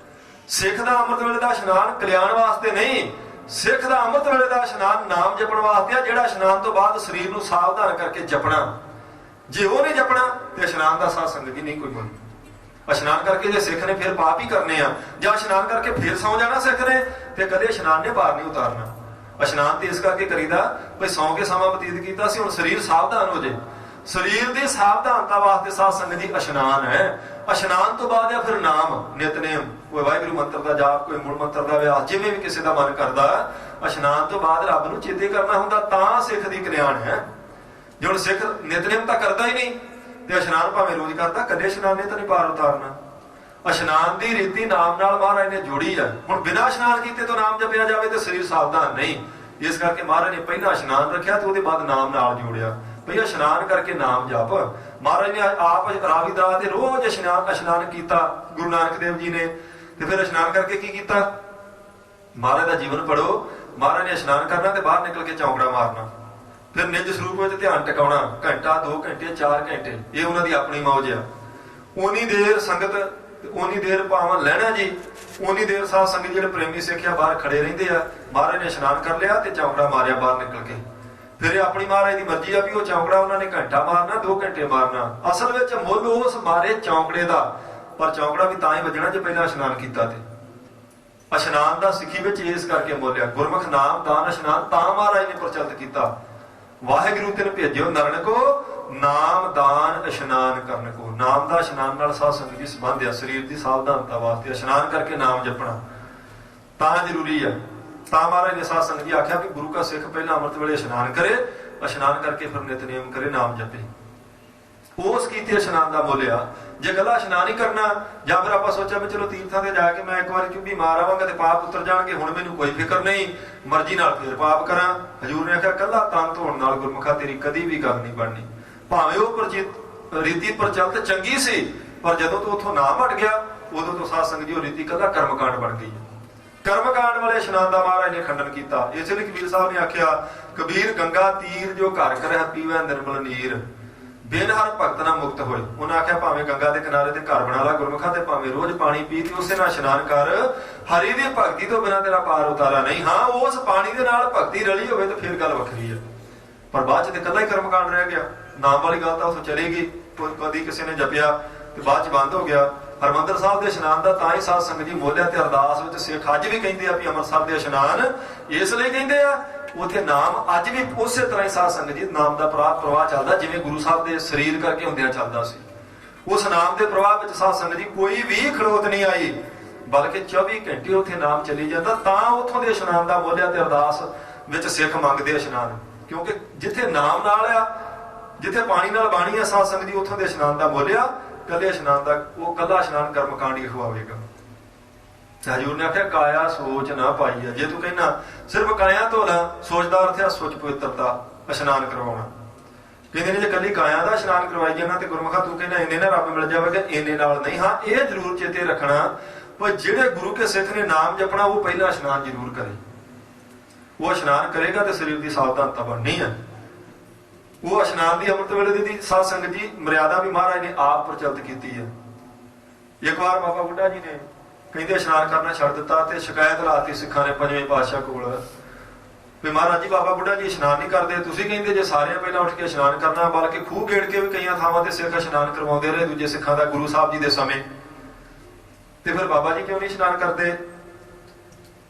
ਸਿੱਖ ਦਾ ਅੰਮ੍ਰਿਤ ਵੇਲੇ ਦਾ ਇਸ਼ਨਾਨ ਕਲਿਆਣ ਵਾਸਤੇ ਨਹੀਂ, ਸਿੱਖ ਦਾ ਅੰਮ੍ਰਿਤ ਵੇਲੇ ਦਾ ਇਸ਼ਨਾਨ ਨਾਮ ਜਪਣ ਵਾਸਤੇ ਆ, ਜਿਹੜਾ ਇਸ਼ਨਾਨ ਤੋਂ ਬਾਅਦ ਸਰੀਰ ਨੂੰ ਸਾਵਧਾਨ ਕਰਕੇ ਜਪਣਾ। ਜੇ ਉਹ ਨਹੀਂ ਜਪਣਾ ਤੇ ਇਸ਼ਨਾਨ ਦਾ ਸਾਧ ਸੰਗਤ ਜੀ ਨਹੀਂ ਕੋਈ ਬਣੀ। ਇਸ਼ਨਾਨ ਕਰਕੇ ਜੇ ਸਿੱਖ ਨੇ ਫਿਰ ਪਾਪ ਹੀ ਕਰਨੇ ਆ, ਜਾਂ ਇਸ਼ਨਾਨ ਕਰਕੇ ਫਿਰ ਸੌ ਜਾਣਾ ਸਿੱਖ ਨੇ, ਤੇ ਕਦੇ ਇਸ਼ਨਾਨ ਨੇ ਪਾਰ ਨਹੀਂ ਉਤਾਰਨਾ। ਇਸ਼ਨਾਨ ਤੇ ਇਸ ਕਰਕੇ ਕਰੀਦਾ ਭਈ ਸੌਂ ਕੇ ਸਮਾਂ ਬਤੀਤ ਕੀਤਾ ਸੀ, ਹੁਣ ਸਰੀਰ ਸਾਵਧਾਨ ਹੋ ਜੇ। ਸਰੀਰ ਦੀ ਸਾਵਧਾਨਤਾ ਵਾਸਤੇ ਸਾਧ ਸੰਗਤ ਜੀ ਇਸ਼ਨਾਨ ਹੈ। ਇਸ਼ਨਾਨ ਤੋਂ ਬਾਅਦ ਆ ਫਿਰ ਨਾਮ ਨਿਤਨੇਮ, ਕੋਈ ਵਾਹਿਗੁਰੂ ਮੰਤਰ ਦਾ ਜਾਪ, ਕੋਈ ਮੂਲ ਮੰਤਰ ਦਾ ਅਭਿਆਸ, ਜਿਵੇਂ ਵੀ ਕਿਸੇ ਦਾ ਮਨ ਕਰਦਾ। ਇਸ਼ਨਾਨ ਤੋਂ ਬਾਅਦ ਰੱਬ ਨੂੰ ਚੇਤੇ ਕਰਨਾ ਹੁੰਦਾ, ਤਾਂ ਸਿੱਖ ਦੀ ਕਲਿਆਣ ਹੈ। ਜੇ ਹੁਣ ਸਿੱਖ ਨਿਤਨੇਮ ਤਾਂ ਕਰਦਾ ਹੀ ਨਹੀਂ ਤੇ ਇਸ਼ਨਾਨ ਭਾਵੇਂ ਰੋਜ਼ ਕਰਦਾ, ਕਦੇ ਇਸ਼ਨਾਨ ਨੇ ਤਾਂ ਨਹੀਂ ਪਾਰ ਉਤਾਰਨਾ। ਇਸ਼ਨਾਨ ਦੀ ਰੀਤੀ ਨਾਮ ਨਾਲ ਮਹਾਰਾਜ ਨੇ ਜੋੜੀ ਹੈ। ਹੁਣ ਬਿਨਾਂ ਇਸ਼ਨਾਨ ਕੀਤੇ ਤੋਂ ਨਾਮ ਜਪਿਆ ਜਾਵੇ ਤੇ ਸਰੀਰ ਸਾਵਧਾਨ ਨਹੀਂ। ਇਸ ਕਰਕੇ ਮਹਾਰਾਜ ਨੇ ਪਹਿਲਾਂ ਇਸ਼ਨਾਨ ਰੱਖਿਆ ਤੇ ਉਹਦੇ ਬਾਅਦ ਨਾਮ ਨਾਲ ਜੋੜਿਆ। ਭਈ ਇਸ਼ਨਾਨ ਕਰਕੇ ਨਾਮ ਜਪ। ਮਹਾਰਾਜ ਨੇ ਆਪ ਰਾਵੀਦਾਸ ਤੇ ਰੋਜ਼ ਇਸ਼ਨਾਨ ਕੀਤਾ ਗੁਰੂ ਨਾਨਕ ਦੇਵ ਜੀ ਨੇ। ਤੇ ਫਿਰ ਇਸ਼ਨਾਨ ਕਰਕੇ ਕੀ ਕੀਤਾ? ਮਹਾਰਾਜ ਦਾ ਜੀਵਨ ਪੜੋ। ਮਹਾਰਾਜ ਨੇ ਇਸ਼ਨਾਨ ਕਰਨਾ ਤੇ ਬਾਹਰ ਨਿਕਲ ਕੇ ਚੌਂਕੜਾ ਮਾਰਨਾ, ਫਿਰ ਨਿਜ ਸਰੂਪ ਵਿੱਚ ਧਿਆਨ ਟਿਕਾਉਣਾ, ਘੰਟਾ 2 ਘੰਟੇ 4 ਘੰਟੇ, ਇਹ ਉਹਨਾਂ ਦੀ ਆਪਣੀ ਮੌਜ ਆ। ਉਨੀ ਦੇਰ ਸੰਗਤ, ਉਨੀ ਦੇਰ ਭਾਵਾਂ ਲੈਣਾ ਜੀ, ਉਨੀ ਦੇਰ ਸਾਧ ਸੰਗਤ ਜਿਹੜੇ ਪ੍ਰੇਮੀ ਸਿੱਖਿਆ ਬਾਹਰ ਖੜੇ ਰਹਿੰਦੇ ਆ। ਮਹਾਰਾਜ ਨੇ ਇਸ਼ਨਾਨ ਕਰ ਲਿਆ ਤੇ ਚੌਂਕੜਾ ਮਾਰਿਆ ਬਾਹਰ ਨਿਕਲ ਕੇ। ਫਿਰ ਇਹ ਆਪਣੀ ਮਹਾਰਾਜ ਦੀ ਮਰਜ਼ੀ ਆ ਵੀ ਉਹ ਚੌਂਕੜਾ ਉਹਨਾਂ ਨੇ ਘੰਟਾ ਮਾਰਨਾ 2 ਘੰਟੇ ਮਾਰਨਾ। ਅਸਲ ਵਿੱਚ ਮੁੱਲ ਉਸ ਮਾਰੇ ਚੌਂਕੜੇ ਦਾ, ਪਰ ਚੌਂਕੜਾ ਵੀ ਤਾਂ ਹੀ ਵੱਜਣਾ ਜੇ ਪਹਿਲਾਂ ਇਸ਼ਨਾਨ ਕੀਤਾ ਤੇ। ਇਸ਼ਨਾਨ ਦਾ ਸਿੱਖੀ ਵਿੱਚ ਇਸ ਕਰਕੇ ਮੁੱਲ ਆ। ਗੁਰਮੁਖ ਨਾਮ ਦਾਨ ਇਸ਼ਨਾਨ ਤਾਂ ਮਹਾਰਾਜ ਨੇ ਪ੍ਰਚਲਿਤ ਕੀਤਾ। ਵਾਹਿਗੁਰੂ ਤੈਨੂੰ ਭੇਜਿਓ ਨਰਨ ਕੋ ਨਾਮ ਦਾਨ ਇਸ਼ਨਾਨ ਕਰਨ ਕੋ। ਨਾਮ ਦਾ ਇਸ਼ਨਾਨ ਨਾਲ ਸਾਧ ਸੰਗਤ ਜੀ ਸੰਬੰਧ ਆ। ਸਰੀਰ ਦੀ ਸਾਵਧਾਨਤਾ ਵਾਸਤੇ ਇਸ਼ਨਾਨ ਕਰਕੇ ਨਾਮ ਜਪਣਾ ਤਾਂ ਜ਼ਰੂਰੀ ਆ। ਤਾਂ ਮਹਾਰਾਜ ਨੇ ਸਾਧ ਸੰਗਤ ਜੀ ਆਖਿਆ ਕਿ ਗੁਰੂ ਕਾ ਸਿੱਖ ਪਹਿਲਾਂ ਅੰਮ੍ਰਿਤ ਵੇਲੇ ਇਸ਼ਨਾਨ ਕਰੇ, ਇਸ਼ਨਾਨ ਕਰਕੇ ਫਿਰ ਨਿਤਨੇਮ ਕਰੇ, ਨਾਮ ਜਪੇ। ਉਸ ਕੀਤੇ ਇਸ਼ਨਾਨ ਦਾ ਮੁੱਲ ਆ। ਜੇ ਗੱਲਾਂ ਇਸ਼ਨਾਨ ਹੀ ਕਰਨਾ, ਜਾਂ ਫਿਰ ਆਪਾਂ ਸੋਚਿਆ ਵੀ ਚਲੋ ਤੀਰਥਾਂ ਤੇ ਜਾ ਕੇ ਮੈਂ ਇੱਕ ਵਾਰੀ ਚੁੱਭੀ ਮਾਰ ਆਵਾਂਗਾ ਤੇ ਪਾਪ ਉਤਰ ਜਾਣਗੇ, ਹੁਣ ਮੈਨੂੰ ਕੋਈ ਫਿਕਰ ਨਹੀਂ, ਮਰਜ਼ੀ ਨਾਲ ਫਿਰ ਪਾਪ ਕਰਾਂ। ਹਜ਼ੂਰ ਨੇ ਆਖਿਆ ਕੱਲਾ ਤਨ ਧੋਣ ਨਾਲ ਗੁਰਮੁਖਾ ਤੇਰੀ ਕਦੀ ਵੀ ਗੱਲ ਨਹੀਂ ਬਣਨੀ। ਭਾਵੇਂ ਉਹ ਰੀਤੀ ਪ੍ਰਚਲਿਤ ਚੰਗੀ ਸੀ, ਪਰ ਜਦੋਂ ਤੋਂ ਉੱਥੋਂ ਨਾ ਹਟ ਗਿਆ ਉਦੋਂ ਤੋਂ ਸਾਧ ਸੰਗਤ ਜੀ ਉਹ ਰੀਤੀ ਕੱਲਾ ਕਰਮਕਾਂਡ ਬਣ ਗਈ। ਕਰਮਕਾਂਡ ਵਾਲੇ ਇਸ਼ਨਾਨ ਦਾ ਮਹਾਰਾਜ ਨੇ ਖੰਡਨ ਕੀਤਾ। ਇਸੇ ਲਈ ਕਬੀਰ ਸਾਹਿਬ ਨੇ ਆਖਿਆ, ਕਬੀਰ ਗੰਗਾ ਤੀਰ ਜੋ ਘਰ ਕਰੈ ਪੀਵੈ ਨਿਰਮਲ ਨੀਰ, ਬਿਨ ਹਰ ਭਗਤ ਨਾ ਮੁਕਤ ਹੋਏ। ਉਹਨਾਂ ਆਖਿਆ ਭਾਵੇਂ ਗੰਗਾ ਦੇ ਕਿਨਾਰੇ ਤੇ ਘਰ ਬਣਾ ਲਾ ਗੁਰਮੁਖਾ, ਤੇ ਭਾਵੇਂ ਰੋਜ਼ ਪਾਣੀ ਪੀ ਤੇ ਉਸੇ ਨਾਲ ਇਸ਼ਨਾਨ ਕਰ, ਹਰੀ ਦੀ ਭਗਤੀ ਤੋਂ ਬਿਨਾਂ ਤੇਰਾ ਪਾਰ ਉਤਾਰਾ ਨਹੀਂ। ਹਾਂ, ਉਸ ਪਾਣੀ ਦੇ ਨਾਲ ਭਗਤੀ ਰਲੀ ਹੋਵੇ ਤਾਂ ਫਿਰ ਗੱਲ ਵੱਖਰੀ ਹੈ, ਪਰ ਬਾਅਦ ਚ ਤੇ ਇਕੱਲਾ ਹੀ ਕਰਮਕਾਂਡ ਰਹਿ ਗਿਆ। ਨਾਮ ਵਾਲੀ ਗੱਲ ਤਾਂ ਉੱਥੋਂ ਚਲੇਗੀ। ਕਦੀ ਕਿਸੇ ਨੇ ਜਪਿਆ ਤੇ ਬਾਅਦ ਚ ਬੰਦ ਹੋ ਗਿਆ। ਹਰਿਮੰਦਰ ਸਾਹਿਬ ਦੇ ਇਸ਼ਨਾਨ ਦਾ ਤਾਂ ਹੀ ਸਾਧ ਸੰਗਤ ਜੀ ਮੋਲਿਆ ਤੇ ਅਰਦਾਸ ਵਿੱਚ ਸਿੱਖ ਅੱਜ ਵੀ ਕਹਿੰਦੇ ਆ ਵੀ ਅੰਮ੍ਰਿਤਸਰ ਦੇ ਇਸ਼ਨਾਨ ਇਸ ਲਈ ਕਹਿੰਦੇ ਆ, ਉੱਥੇ ਨਾਮ ਅੱਜ ਵੀ ਉਸੇ ਤਰ੍ਹਾਂ ਹੀ ਸਾਧ ਸੰਗਤ ਜੀ ਨਾਮ ਦਾ ਪ੍ਰਵਾਹ ਚੱਲਦਾ ਜਿਵੇਂ ਗੁਰੂ ਸਾਹਿਬ ਦੇ ਸਰੀਰ ਕਰਕੇ ਹੁੰਦਿਆਂ ਚੱਲਦਾ ਸੀ। ਉਸ ਨਾਮ ਦੇ ਪ੍ਰਵਾਹ ਵਿੱਚ ਸਾਧ ਸੰਗਤ ਜੀ ਕੋਈ ਵੀ ਖੜੋਤ ਨਹੀਂ ਆਈ, ਬਲਕਿ 24 ਘੰਟੇ ਉੱਥੇ ਨਾਮ ਚੱਲੀ ਜਾਂਦਾ। ਤਾਂ ਉੱਥੋਂ ਦੇ ਇਸ਼ਨਾਨ ਦਾ ਮੋਲਿਆ ਤੇ ਅਰਦਾਸ ਵਿੱਚ ਸਿੱਖ ਮੰਗਦੇ ਇਸ਼ਨਾਨ, ਕਿਉਂਕਿ ਜਿੱਥੇ ਨਾਮ ਨਾਲ ਆ, ਜਿੱਥੇ ਪਾਣੀ ਨਾਲ ਬਾਣੀ ਆ ਸਾਧ ਸੰਗਤ ਜੀ, ਉੱਥੋਂ ਦੇ ਇਸ਼ਨਾਨ ਦਾ ਮੋਲਿਆ ਕੱਲੇ ਇਸ਼ਨਾਨ ਦਾ, ਉਹ ਕੱਲਾ ਇਸ਼ਨਾਨ ਕਰਮਕਾਂਡ ਹੀ ਖਵਾਵੇਗਾ। ਹਜ਼ੂਰ ਨੇ ਆਖਿਆ ਕਾਇਆ ਸੋਚ ਨਾ ਪਾਈ ਆ। ਜੇ ਤੂੰ ਕਹਿਣਾ ਸਿਰਫ ਕਾਇਆ ਧੋਣਾ, ਸੋਚ ਦਾ ਅਰਥ ਹੈ ਸੋਚ ਪਵਿੱਤਰਤਾ, ਇਸ਼ਨਾਨ ਕਰਵਾਉਣਾ। ਕਹਿੰਦੇ ਨੇ ਜੇ ਕੱਲੀ ਕਾਇਆ ਦਾ ਇਸ਼ਨਾਨ ਕਰਵਾਈ ਜਾਣਾ ਤੇ ਗੁਰਮੁਖਾ ਤੂੰ ਕਹਿੰਦਾ ਇੰਨੇ ਨਾਲ ਰੱਬ ਮਿਲ ਜਾਵੇਗਾ, ਇੰਨੇ ਨਾਲ ਨਹੀਂ। ਹਾਂ, ਇਹ ਜ਼ਰੂਰ ਚੇਤੇ ਰੱਖਣਾ ਪਰ ਜਿਹੜੇ ਗੁਰੂ ਕੇ ਸਿੱਖ ਨੇ ਨਾਮ ਜਪਣਾ ਉਹ ਪਹਿਲਾ ਇਸ਼ਨਾਨ ਜ਼ਰੂਰ ਕਰੇ। ਉਹ ਇਸ਼ਨਾਨ ਕਰੇਗਾ ਤੇ ਸਰੀਰ ਦੀ ਸਾਵਧਾਨਤਾ ਬਣਨੀ ਹੈ। ਉਹ ਇਸ਼ਨਾਨ ਦੀ ਅੰਮ੍ਰਿਤ ਵੇਲੇ ਦੀ ਸਾਧ ਸੰਗਤ ਜੀ ਮਰਿਆਦਾ ਵੀ ਮਹਾਰਾਜ ਨੇ ਆਪ ਪ੍ਰਚਲਿਤ ਕੀਤੀ ਹੈ। ਇੱਕ ਵਾਰ ਬਾਬਾ ਬੁੱਢਾ ਜੀ ਨੇ ਕਹਿੰਦੇ ਇਸ਼ਨਾਨ ਕਰਨਾ ਛੱਡ ਦਿੱਤਾ ਤੇ ਸ਼ਿਕਾਇਤ ਲਾਤੀ ਸਿੱਖਾਂ ਨੇ ਪੰਜਵੇਂ ਪਾਤਸ਼ਾਹ ਕੋਲ ਵੀ ਮਹਾਰਾਜ ਜੀ ਬਾਬਾ ਬੁੱਢਾ ਜੀ ਇਸ਼ਨਾਨ ਨਹੀਂ ਕਰਦੇ, ਤੁਸੀਂ ਕਹਿੰਦੇ ਜੇ ਸਾਰਿਆਂ ਪਹਿਲਾਂ ਉੱਠ ਕੇ ਇਸ਼ਨਾਨ ਕਰਨਾ, ਬਲਕਿ ਖੂਹ ਗੇੜ ਕੇ ਵੀ ਕਈਆਂ ਥਾਵਾਂ ਤੇ ਸਿੱਖ ਇਸ਼ਨਾਨ ਕਰਵਾਉਂਦੇ ਰਹੇ ਦੂਜੇ ਸਿੱਖਾਂ ਦਾ ਗੁਰੂ ਸਾਹਿਬ ਜੀ ਦੇ ਸਮੇਂ, ਤੇ ਫਿਰ ਬਾਬਾ ਜੀ ਕਿਉਂ ਨਹੀਂ ਇਸ਼ਨਾਨ ਕਰਦੇ?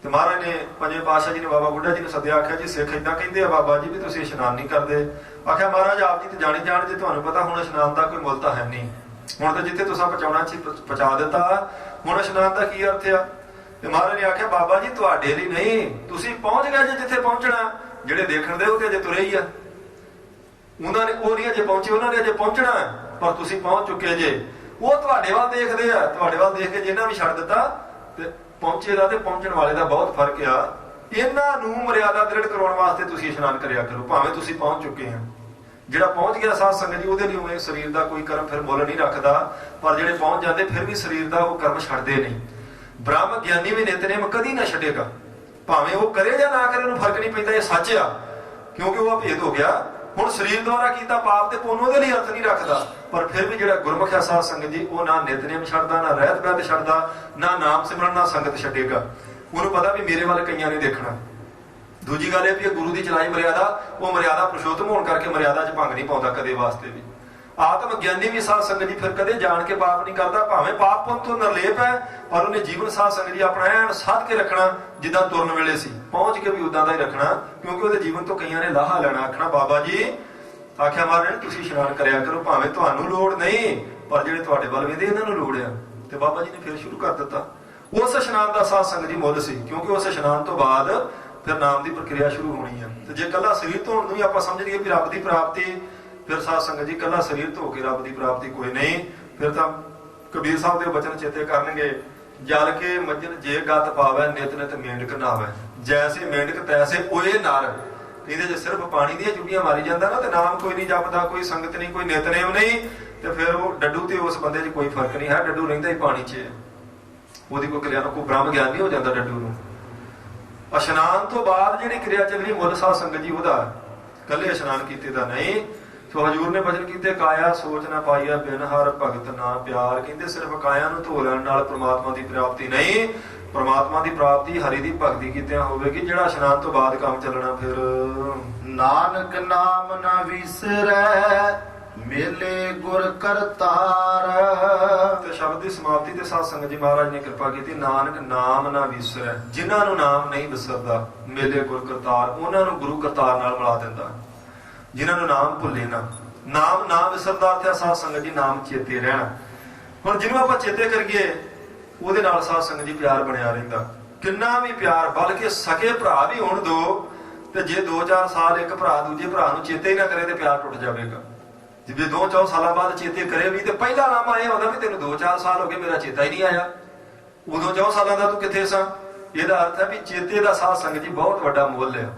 ਤੇ ਮਹਾਰਾਜ ਨੇ ਪੰਜਵੇਂ ਪਾਤਸ਼ਾਹ ਜੀ ਨੇ ਬਾਬਾ ਬੁੱਢਾ ਜੀ ਨੂੰ ਸੱਦਿਆ, ਆਖਿਆ ਜੀ ਸਿੱਖ ਏਦਾਂ ਕਹਿੰਦੇ ਆ ਬਾਬਾ ਜੀ ਵੀ ਤੁਸੀਂ ਇਸ਼ਨਾਨ ਨਹੀਂ ਕਰਦੇ। ਆਖਿਆ ਮਹਾਰਾਜ ਆਪ ਜੀ ਤੇ ਜਾਣੀ ਜਾਣ ਜੇ ਤੁਹਾਨੂੰ ਪਤਾ ਹੁਣ ਇਸ਼ਨਾਨ ਦਾ ਕੋਈ ਮੁੱਲ ਤਾਂ ਹੈ ਨਹੀਂ, ਹੁਣ ਤਾਂ ਜਿੱਥੇ ਤੁਸੀਂ ਪਹੁੰਚਾਉਣਾ ਸੀ ਪਹੁੰਚਾ ਦਿੱਤਾ, ਹੁਣ ਇਸ਼ਨਾਨ ਦਾ ਕੀ ਅਰਥ ਆ? ਤੇ ਮਹਾਰਾਜ ਨੇ ਆਖਿਆ ਬਾਬਾ ਜੀ ਤੁਹਾਡੇ ਲਈ ਨਹੀਂ, ਤੁਸੀਂ ਪਹੁੰਚ ਗਏ ਜੇ ਜਿੱਥੇ ਪਹੁੰਚਣਾ, ਜਿਹੜੇ ਦੇਖਣ ਦੇ ਉਹ ਤੇ ਅਜੇ ਤੁਰੇ ਹੀ ਆ, ਉਹਨਾਂ ਨੇ ਉਹ ਨਹੀਂ ਅਜੇ ਪਹੁੰਚੇ, ਉਹਨਾਂ ਨੇ ਅਜੇ ਪਹੁੰਚਣਾ, ਪਰ ਤੁਸੀਂ ਪਹੁੰਚ ਚੁੱਕੇ ਜੇ। ਉਹ ਤੁਹਾਡੇ ਵੱਲ ਦੇਖਦੇ ਆ, ਤੁਹਾਡੇ ਵੱਲ ਦੇਖ ਕੇ ਜਿਹਨਾਂ ਵੀ ਛੱਡ ਦਿੱਤਾ ਤੇ ਪਹੁੰਚੇ ਦਾ ਤੇ ਪਹੁੰਚਣ ਵਾਲੇ ਦਾ ਬਹੁਤ ਫਰਕ ਆ। ਇਹਨਾਂ ਨੂੰ ਮਰਿਆਦਾ ਦ੍ਰਿੜ ਕਰਾਉਣ ਵਾਸਤੇ ਤੁਸੀਂ ਇਸ਼ਨਾਨ ਕਰਿਆ ਕਰੋ, ਭਾਵੇਂ ਤੁਸੀਂ ਪਹੁੰਚ ਚੁੱਕੇ ਆ। ਜਿਹੜਾ ਪਹੁੰਚ ਗਿਆ ਸਾਧ ਸੰਗਤ ਜੀ ਉਹਦੇ ਲਈ ਉਵੇਂ ਸਰੀਰ ਦਾ ਕੋਈ ਕਰਮ ਫਿਰ ਮੁੱਲ ਨਹੀਂ ਰੱਖਦਾ, ਪਰ ਜਿਹੜੇ ਪਹੁੰਚ ਜਾਂਦੇ ਫਿਰ ਵੀ ਸਰੀਰ ਦਾ ਉਹ ਕਰਮ ਛੱਡਦੇ ਨਹੀਂ। ਬ੍ਰਹਮ ਗਿਆਨੀ ਵੀ ਨਿਤਨੇਮ ਕਦੀ ਨਾ ਛੱਡੇਗਾ, ਭਾਵੇਂ ਉਹ ਕਰੇ ਜਾਂ ਨਾ ਕਰੇ ਉਹਨੂੰ ਫਰਕ ਨਹੀਂ ਪੈਂਦਾ, ਇਹ ਸੱਚ ਆ, ਕਿਉਂਕਿ ਉਹ ਅਭੇਦ ਹੋ ਗਿਆ। ਹੁਣ ਸਰੀਰ ਦੁਆਰਾ ਕੀਤਾ ਪਾਪ ਤੇ ਪੁੰਨ ਉਹਦੇ ਲਈ ਅਰਥ ਨਹੀਂ ਰੱਖਦਾ, ਪਰ ਫਿਰ ਵੀ ਜਿਹੜਾ ਗੁਰਮੁਖ ਹੈ ਸਾਧ ਸੰਗਤ ਜੀ, ਉਹ ਨਾ ਨਿਤਨੇਮ ਛੱਡਦਾ, ਨਾ ਰਹਿਤ ਬਹਿਤ ਛੱਡਦਾ, ਨਾ ਨਾਮ ਸਿਮਰਨ, ਨਾ ਸੰਗਤ ਛੱਡੇਗਾ। ਉਹਨੂੰ ਪਤਾ ਵੀ ਮੇਰੇ ਵੱਲ ਕਈਆਂ ਨੇ ਦੇਖਣਾ। ਦੂਜੀ ਗੱਲ ਇਹ ਵੀ ਇਹ ਗੁਰੂ ਦੀ ਚਲਾਈ ਮਰਿਆਦਾ, ਉਹ ਮਰਿਆਦਾ ਪੁਰਸ਼ੋਤਮ ਹੋਣ ਕਰਕੇ ਮਰਿਆਦਾ 'ਚ ਭੰਗ ਨਹੀਂ ਪਾਉਂਦਾ ਕਦੇ ਵਾਸਤੇ ਵੀ। ਆਤਮ ਗਿਆਨੀ ਵੀ ਸਾਧ ਸੰਗਤ ਜੀ ਫਿਰ ਕਦੇ ਜਾਣ ਕੇ ਪਾਪ ਨਹੀਂ ਕਰਦਾ, ਭਾਵੇਂ ਪਾਪ ਪੁੰਨ ਤੋਂ ਨਿਰਲੇਪ ਹੈ, ਪਰ ਉਹਨੇ ਜੀਵਨ ਸਾਧ ਸੰਗਤ ਜੀ ਆਪਣਾ ਐਨ ਸਾਧ ਕੇ ਰੱਖਣਾ, ਜਿੱਦਾਂ ਤੁਰਨ ਵੇਲੇ ਸੀ ਪਹੁੰਚ ਕੇ ਵੀ ਉਦਾਂ ਦਾ ਹੀ ਰੱਖਣਾ, ਕਿਉਂਕਿ ਉਹਦੇ ਜੀਵਨ ਤੋਂ ਕਈਆਂ ਨੇ ਲਾਹਾ ਲੈਣਾ। ਆਖਣਾ ਬਾਬਾ ਜੀ ਆਖਿਆ ਮਹਾਰਾਜ ਤੁਸੀਂ ਇਸ਼ਨਾਨ ਕਰਿਆ ਕਰੋ, ਭਾਵੇਂ ਤੁਹਾਨੂੰ ਲੋੜ ਨਹੀਂ, ਪਰ ਜਿਹੜੇ ਤੁਹਾਡੇ ਵੱਲ ਵੇਂਦੇ ਇਹਨਾਂ ਨੂੰ ਲੋੜ ਆ। ਤੇ ਬਾਬਾ ਜੀ ਨੇ ਫਿਰ ਸ਼ੁਰੂ ਕਰ ਦਿੱਤਾ। ਉਸ ਇਸ਼ਨਾਨ ਦਾ ਸਾਧ ਸੰਗਤ ਜੀ ਮੁੱਲ ਸੀ, ਕਿਉਂਕਿ ਉਸ ਇਸ਼ਨਾਨ ਤੋਂ ਬਾਅਦ ਫਿਰ ਨਾਮ ਦੀ ਪ੍ਰਕਿਰਿਆ ਸ਼ੁਰੂ ਹੋਣੀ ਆ। ਤੇ ਜੇ ਕੱਲਾ ਸਰੀਰ ਧੋਣ ਨੂੰ ਹੀ ਆਪਾਂ ਸਮਝ ਲਈਏ ਵੀ ਰੱਬ ਦੀ ਪ੍ਰਾਪਤੀ, ਫਿਰ ਸਾਧ ਸੰਗਤ ਜੀ ਕੱਲਾ ਸਰੀਰ ਧੋ ਕੇ ਰੱਬ ਦੀ ਪ੍ਰਾਪਤੀ ਕੋਈ ਨਹੀਂ। ਫਿਰ ਤਾਂ ਕਬੀਰ ਸਾਹਿਬ ਦੇ ਬਚਨ ਚੇਤੇ ਕਰਨਗੇ, ਜਲ ਕੇ ਮੱਜਨ ਜੇ ਗਤ ਪਾਵੈ, ਨਿਤ ਨਿਤ ਮੇਂਢਕ ਨਾਵੈ, ਜੈਸੇ ਮੇਂਢਕ ਤੈਸੇ ਓਏ ਨਰ। ਇਹਦੇ ਜੇ ਸਿਰਫ ਪਾਣੀ ਦੀਆਂ ਚੁੱਡੀਆਂ ਮਾਰੀ ਜਾਂਦਾ ਨਾ, ਤੇ ਨਾਮ ਕੋਈ ਨਹੀਂ ਜਪਦਾ, ਕੋਈ ਸੰਗਤ ਨਹੀਂ, ਕੋਈ ਨਿਤਨੇਮ ਨਹੀਂ, ਤੇ ਫਿਰ ਉਹ ਡੱਡੂ ਤੇ ਉਸ ਬੰਦੇ 'ਚ ਕੋਈ ਫਰਕ ਨਹੀਂ ਹੈ। ਡੱਡੂ ਰਹਿੰਦਾ ਹੀ ਪਾਣੀ 'ਚ, ਉਹਦੀ ਕੋਈ ਕਿਰਿਆ ਨੂੰ ਕੋਈ ਬ੍ਰਹਮ ਗਿਆਨ ਨਹੀਂ ਹੋ ਜਾਂਦਾ ਡੱਡੂ ਨੂੰ। ਇਸ਼ਨਾਨ ਤੋਂ ਬਾਅਦ ਜਿਹੜੀ ਕਿਰਿਆ ਚੱਲਣੀ ਮੁੱਲ ਸਾਧ ਸੰਗਤ ਜੀ ਉਹਦਾ, ਕੱਲੇ ਇਸ਼ਨਾਨ ਕੀਤੇ ਦਾ ਨਹੀਂ। ਸੋ ਹਜੂਰ ਨੇ ਬਚਨ ਕੀਤੇ, ਕਾਇਆ ਸੋਚ ਨਾ ਪਾਈਆ ਬਿਨ ਹਰ ਭਗਤ ਨਾ ਪਿਆਰ। ਕਹਿੰਦੇ ਸਿਰਫ ਕਾਇਆ ਨੂੰ ਧੋ ਲੈਣ ਨਾਲ ਪ੍ਰਮਾਤਮਾ ਦੀ ਪ੍ਰਾਪਤੀ ਨਹੀਂ, ਪ੍ਰਮਾਤਮਾ ਦੀ ਪ੍ਰਾਪਤੀ ਹਰੀ ਦੀ ਭਗਤੀ ਕੀਤਿਆਂ ਹੋਵੇਗੀ। ਜਿਹੜਾ ਇਸ਼ਨਾਨ ਤੋਂ ਬਾਅਦ ਕੰਮ ਚੱਲਣਾ ਫਿਰ ਨਾਨਕ ਨਾਮ ਨਾ ਵਿਸਰੈ, ਮੇਲੇ ਗੁਰ ਕਰਤਾਰ। ਤੇ ਸ਼ਬਦ ਦੀ ਸਮਾਪਤੀ ਤੇ ਸਾਧ ਸੰਗਤ ਜੀ ਮਹਾਰਾਜ ਨੇ ਕਿਰਪਾ ਕੀਤੀ, ਨਾਨਕ ਨਾਮ ਨਾ ਵਿਸਰੈ, ਜਿਨ੍ਹਾਂ ਨੂੰ ਨਾਮ ਨਹੀਂ ਵਿਸਰਦਾ, ਮੇਲੇ ਗੁਰ ਕਰਤਾਰ, ਉਹਨਾਂ ਨੂੰ ਗੁਰੂ ਕਰਤਾਰ ਨਾਲ ਮਿਲਾ ਦਿੰਦਾ। ਜਿਨ੍ਹਾਂ ਨੂੰ ਨਾਮ ਭੁੱਲੇ ਨਾ, ਨਾਮ ਨਾ ਵਿਸਰਦਾ ਅਰਥ ਹੈ ਸਾਧ ਸੰਗਤ ਜੀ ਨਾਮ ਚੇਤੇ ਰਹਿਣਾ। ਹੁਣ ਜਿਹਨੂੰ ਆਪਾਂ ਚੇਤੇ ਕਰੀਏ ਉਹਦੇ ਨਾਲ ਸਾਧ ਸੰਗਤ ਜੀ ਪਿਆਰ ਬਣਿਆ ਰਹਿੰਦਾ। ਕਿੰਨਾ ਵੀ ਪਿਆਰ, ਬਲਕਿ ਸਕੇ ਭਰਾ ਵੀ ਹੋਣ ਦੋ, ਤੇ ਜੇ 2-4 ਸਾਲ ਇੱਕ ਭਰਾ ਦੂਜੇ ਭਰਾ ਨੂੰ ਚੇਤੇ ਹੀ ਨਾ ਕਰੇ ਤੇ ਪਿਆਰ ਟੁੱਟ ਜਾਵੇਗਾ। ਜੇ 2-4 ਸਾਲਾਂ ਬਾਅਦ ਚੇਤੇ ਕਰੇ ਵੀ, ਤੇ ਪਹਿਲਾ ਲਾਮਾ ਇਹ ਹੁੰਦਾ ਵੀ ਤੈਨੂੰ 2-4 ਸਾਲ ਹੋ ਗਏ ਮੇਰਾ ਚੇਤਾ ਹੀ ਨਹੀਂ ਆਇਆ, ਉਦੋਂ 4 ਸਾਲਾਂ ਦਾ ਤੂੰ ਕਿੱਥੇ ਸਾਂ। ਇਹਦਾ ਅਰਥ ਹੈ ਵੀ ਚੇਤੇ ਦਾ ਸਾਧ ਸੰਗਤ ਜੀ ਬਹੁਤ ਵੱਡਾ ਮੁੱਲ ਹੈ।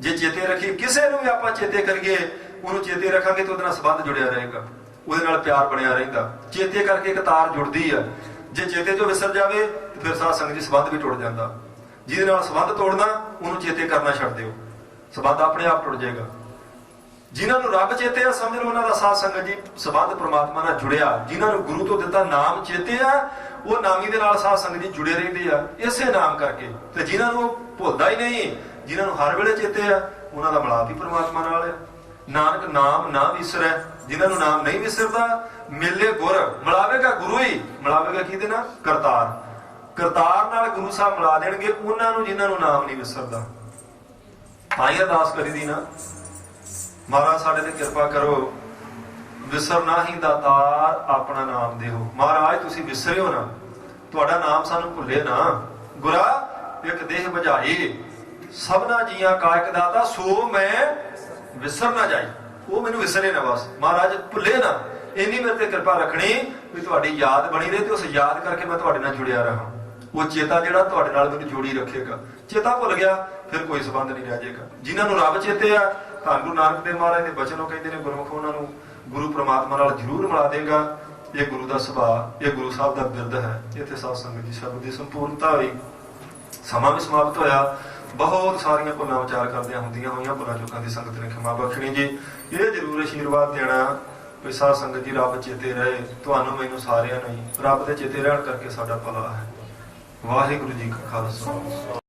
ਜੇ ਚੇਤੇ ਰੱਖੀਏ, ਕਿਸੇ ਨੂੰ ਵੀ ਆਪਾਂ ਚੇਤੇ ਕਰੀਏ, ਉਹਨੂੰ ਚੇਤੇ ਰੱਖਾਂਗੇ ਤੇ ਉਹਦੇ ਨਾਲ ਸੰਬੰਧ ਜੁੜਿਆ ਰਹੇਗਾ, ਉਹਦੇ ਨਾਲ ਪਿਆਰ ਬਣਿਆ ਰਹਿੰਦਾ। ਚੇਤੇ ਕਰਕੇ ਇੱਕ ਤਾਰ ਜੁੜਦੀ ਆ, ਜੇ ਚੇਤੇ ਚੋਂ ਵਿਸਰ ਜਾਵੇ ਤੇ ਫਿਰ ਸਾਧ ਸੰਗਤ ਜੀ ਸੰਬੰਧ ਵੀ ਟੁੱਟ ਜਾਂਦਾ। ਜਿਹਦੇ ਨਾਲ ਸੰਬੰਧ ਤੋੜਨਾ ਉਹਨੂੰ ਚੇਤੇ ਕਰਨਾ ਛੱਡ ਦਿਓ, ਸੰਬੰਧ ਆਪਣੇ ਆਪ ਟੁੱਟ ਜਾਏਗਾ। ਜਿਨ੍ਹਾਂ ਨੂੰ ਰੱਬ ਚੇਤੇ ਆ, ਸਮਝ ਲਓ ਉਹਨਾਂ ਦਾ ਸਾਧ ਸੰਗਤ ਜੀ ਸੰਬੰਧ ਪ੍ਰਮਾਤਮਾ ਨਾਲ ਜੁੜਿਆ। ਜਿਨ੍ਹਾਂ ਨੂੰ ਗੁਰੂ ਤੋਂ ਦਿੱਤਾ ਨਾਮ ਚੇਤੇ ਆ, ਉਹ ਨਾਮੀ ਦੇ ਨਾਲ ਸਾਧ ਸੰਗਤ ਜੀ ਜੁੜੇ ਰਹਿੰਦੇ ਆ ਇਸੇ ਨਾਮ ਕਰਕੇ। ਤੇ ਜਿਨ੍ਹਾਂ ਨੂੰ ਉਹ ਭੁੱਲਦਾ ਹੀ ਨਹੀਂ, ਜਿਨ੍ਹਾਂ ਨੂੰ ਹਰ ਵੇਲੇ ਚੇਤੇ ਆ, ਉਹਨਾਂ ਦਾ ਮਿਲਾਪ ਹੀ ਪ੍ਰਮਾਤਮਾ ਨਾਲ ਆ। ਨਾਨਕ ਨਾਮ ਨਾ ਵਿਸਰੈ, ਜਿਨ੍ਹਾਂ ਨੂੰ ਨਾਮ ਨਹੀਂ ਵਿਸਰਦਾ, ਮੇਲੇ ਗੁਰ, ਮਿਲਾਵੇਗਾ ਗੁਰੂ ਹੀ, ਮਿਲਾਵੇਗਾ ਕਿਹਦੇ ਨਾਲ? ਕਰਤਾਰ। ਕਰਤਾਰ ਨਾਲ ਗੁਰੂ ਸਾਹਿਬ ਮਿਲਾ ਦੇਣਗੇ ਉਹਨਾਂ ਨੂੰ ਜਿਨ੍ਹਾਂ ਨੂੰ ਨਾਮ ਨਹੀਂ ਵਿਸਰਦਾ। ਤਾਂ ਹੀ ਅਰਦਾਸ ਕਰੀਦੀ ਨਾ, ਮਹਾਰਾਜ ਸਾਡੇ ਤੇ ਕਿਰਪਾ ਕਰੋ, ਵਿਸਰਨਾ ਹੀ ਦਾਤਾਰ ਆਪਣਾ ਨਾਮ ਦੇਹੋ। ਮਹਾਰਾਜ ਤੁਸੀਂ ਵਿਸਰਿਓ ਨਾ, ਤੁਹਾਡਾ ਨਾਮ ਸਾਨੂੰ ਭੁੱਲੇ ਨਾ। ਗੁਰਾ ਇੱਕ ਦੇਹ ਬੁਝਾਈ, ਸਭਨਾ ਜੀਆਂ ਕਾ ਇੱਕ ਦਾਤਾ, ਸੋ ਮੈਂ ਵਿਸਰ ਨਾ ਜਾਈ। ਉਹ ਮੈਨੂੰ ਵਿਸਰੇ ਨਾ, ਬਸ ਮਹਾਰਾਜ ਭੁੱਲੇ ਨਾ। ਇੰਨੀ ਮੇਰੇ ਤੇ ਕਿਰਪਾ ਰੱਖਣੀ ਵੀ ਤੁਹਾਡੀ ਯਾਦ ਬਣੀ ਰਹੇ, ਤੇ ਉਸ ਯਾਦ ਕਰਕੇ ਮੈਂ ਤੁਹਾਡੇ ਨਾਲ ਜੁੜਿਆ ਰਹਾਂ। ਉਹ ਚੇਤਾ ਜਿਹੜਾ ਤੁਹਾਡੇ ਨਾਲ ਮੈਨੂੰ ਜੋੜੀ ਰੱਖੇਗਾ। ਚੇਤਾ ਭੁੱਲ ਗਿਆ ਫਿਰ ਕੋਈ ਸੰਬੰਧ ਨਹੀਂ ਰਹਿ ਜਾਏਗਾ। ਜਿਨ੍ਹਾਂ ਨੂੰ ਰੱਬ ਚੇਤੇ ਆ, ਧੰਨ ਗੁਰੂ ਨਾਨਕ ਦੇਵ ਮਹਾਰਾਜ ਦੇ ਬਚਨ ਉਹ ਕਹਿੰਦੇ ਨੇ, ਗੁਰਮੁਖ ਉਹਨਾਂ ਨੂੰ ਗੁਰੂ ਪ੍ਰਮਾਤਮਾ ਨਾਲ ਜ਼ਰੂਰ ਮਿਲਾ ਦੇਗਾ। ਇਹ ਗੁਰੂ ਦਾ ਸੁਭਾਅ, ਇਹ ਗੁਰੂ ਸਾਹਿਬ ਦਾ ਬਿਰਦ ਹੈ। ਇੱਥੇ ਸਾਧ ਸੰਗਤ ਜੀ ਸ਼ਬਦ ਦੀ ਸੰਪੂਰਨਤਾ ਹੋਈ, ਸਮਾਂ ਵੀ ਸਮਾਪਤ ਹੋਇਆ। ਬਹੁਤ ਸਾਰੀਆਂ ਭੁੱਲਾਂ ਵਿਚਾਰ ਕਰਦਿਆਂ ਹੁੰਦੀਆਂ ਹੋਈਆਂ, ਭੁੱਲਾਂ ਚੁੱਕਾਂ ਦੀ ਸੰਗਤ ਨੇ ਖਿਮਾ ਬਖਸ਼ਣੀ ਜੀ। ਇਹ ਜ਼ਰੂਰ ਆਸ਼ੀਰਵਾਦ ਦੇਣਾ ਵੀ ਸਾਧ ਸੰਗਤ ਜੀ ਰੱਬ ਚੇਤੇ ਰਹੇ, ਤੁਹਾਨੂੰ ਮੈਨੂੰ ਸਾਰਿਆਂ ਨੂੰ ਹੀ ਰੱਬ ਦੇ ਚੇਤੇ ਰਹਿਣ ਕਰਕੇ ਸਾਡਾ ਭਲਾ ਹੈ। ਵਾਹਿਗੁਰੂ ਜੀ ਕਾ ਖਾਲਸਾ।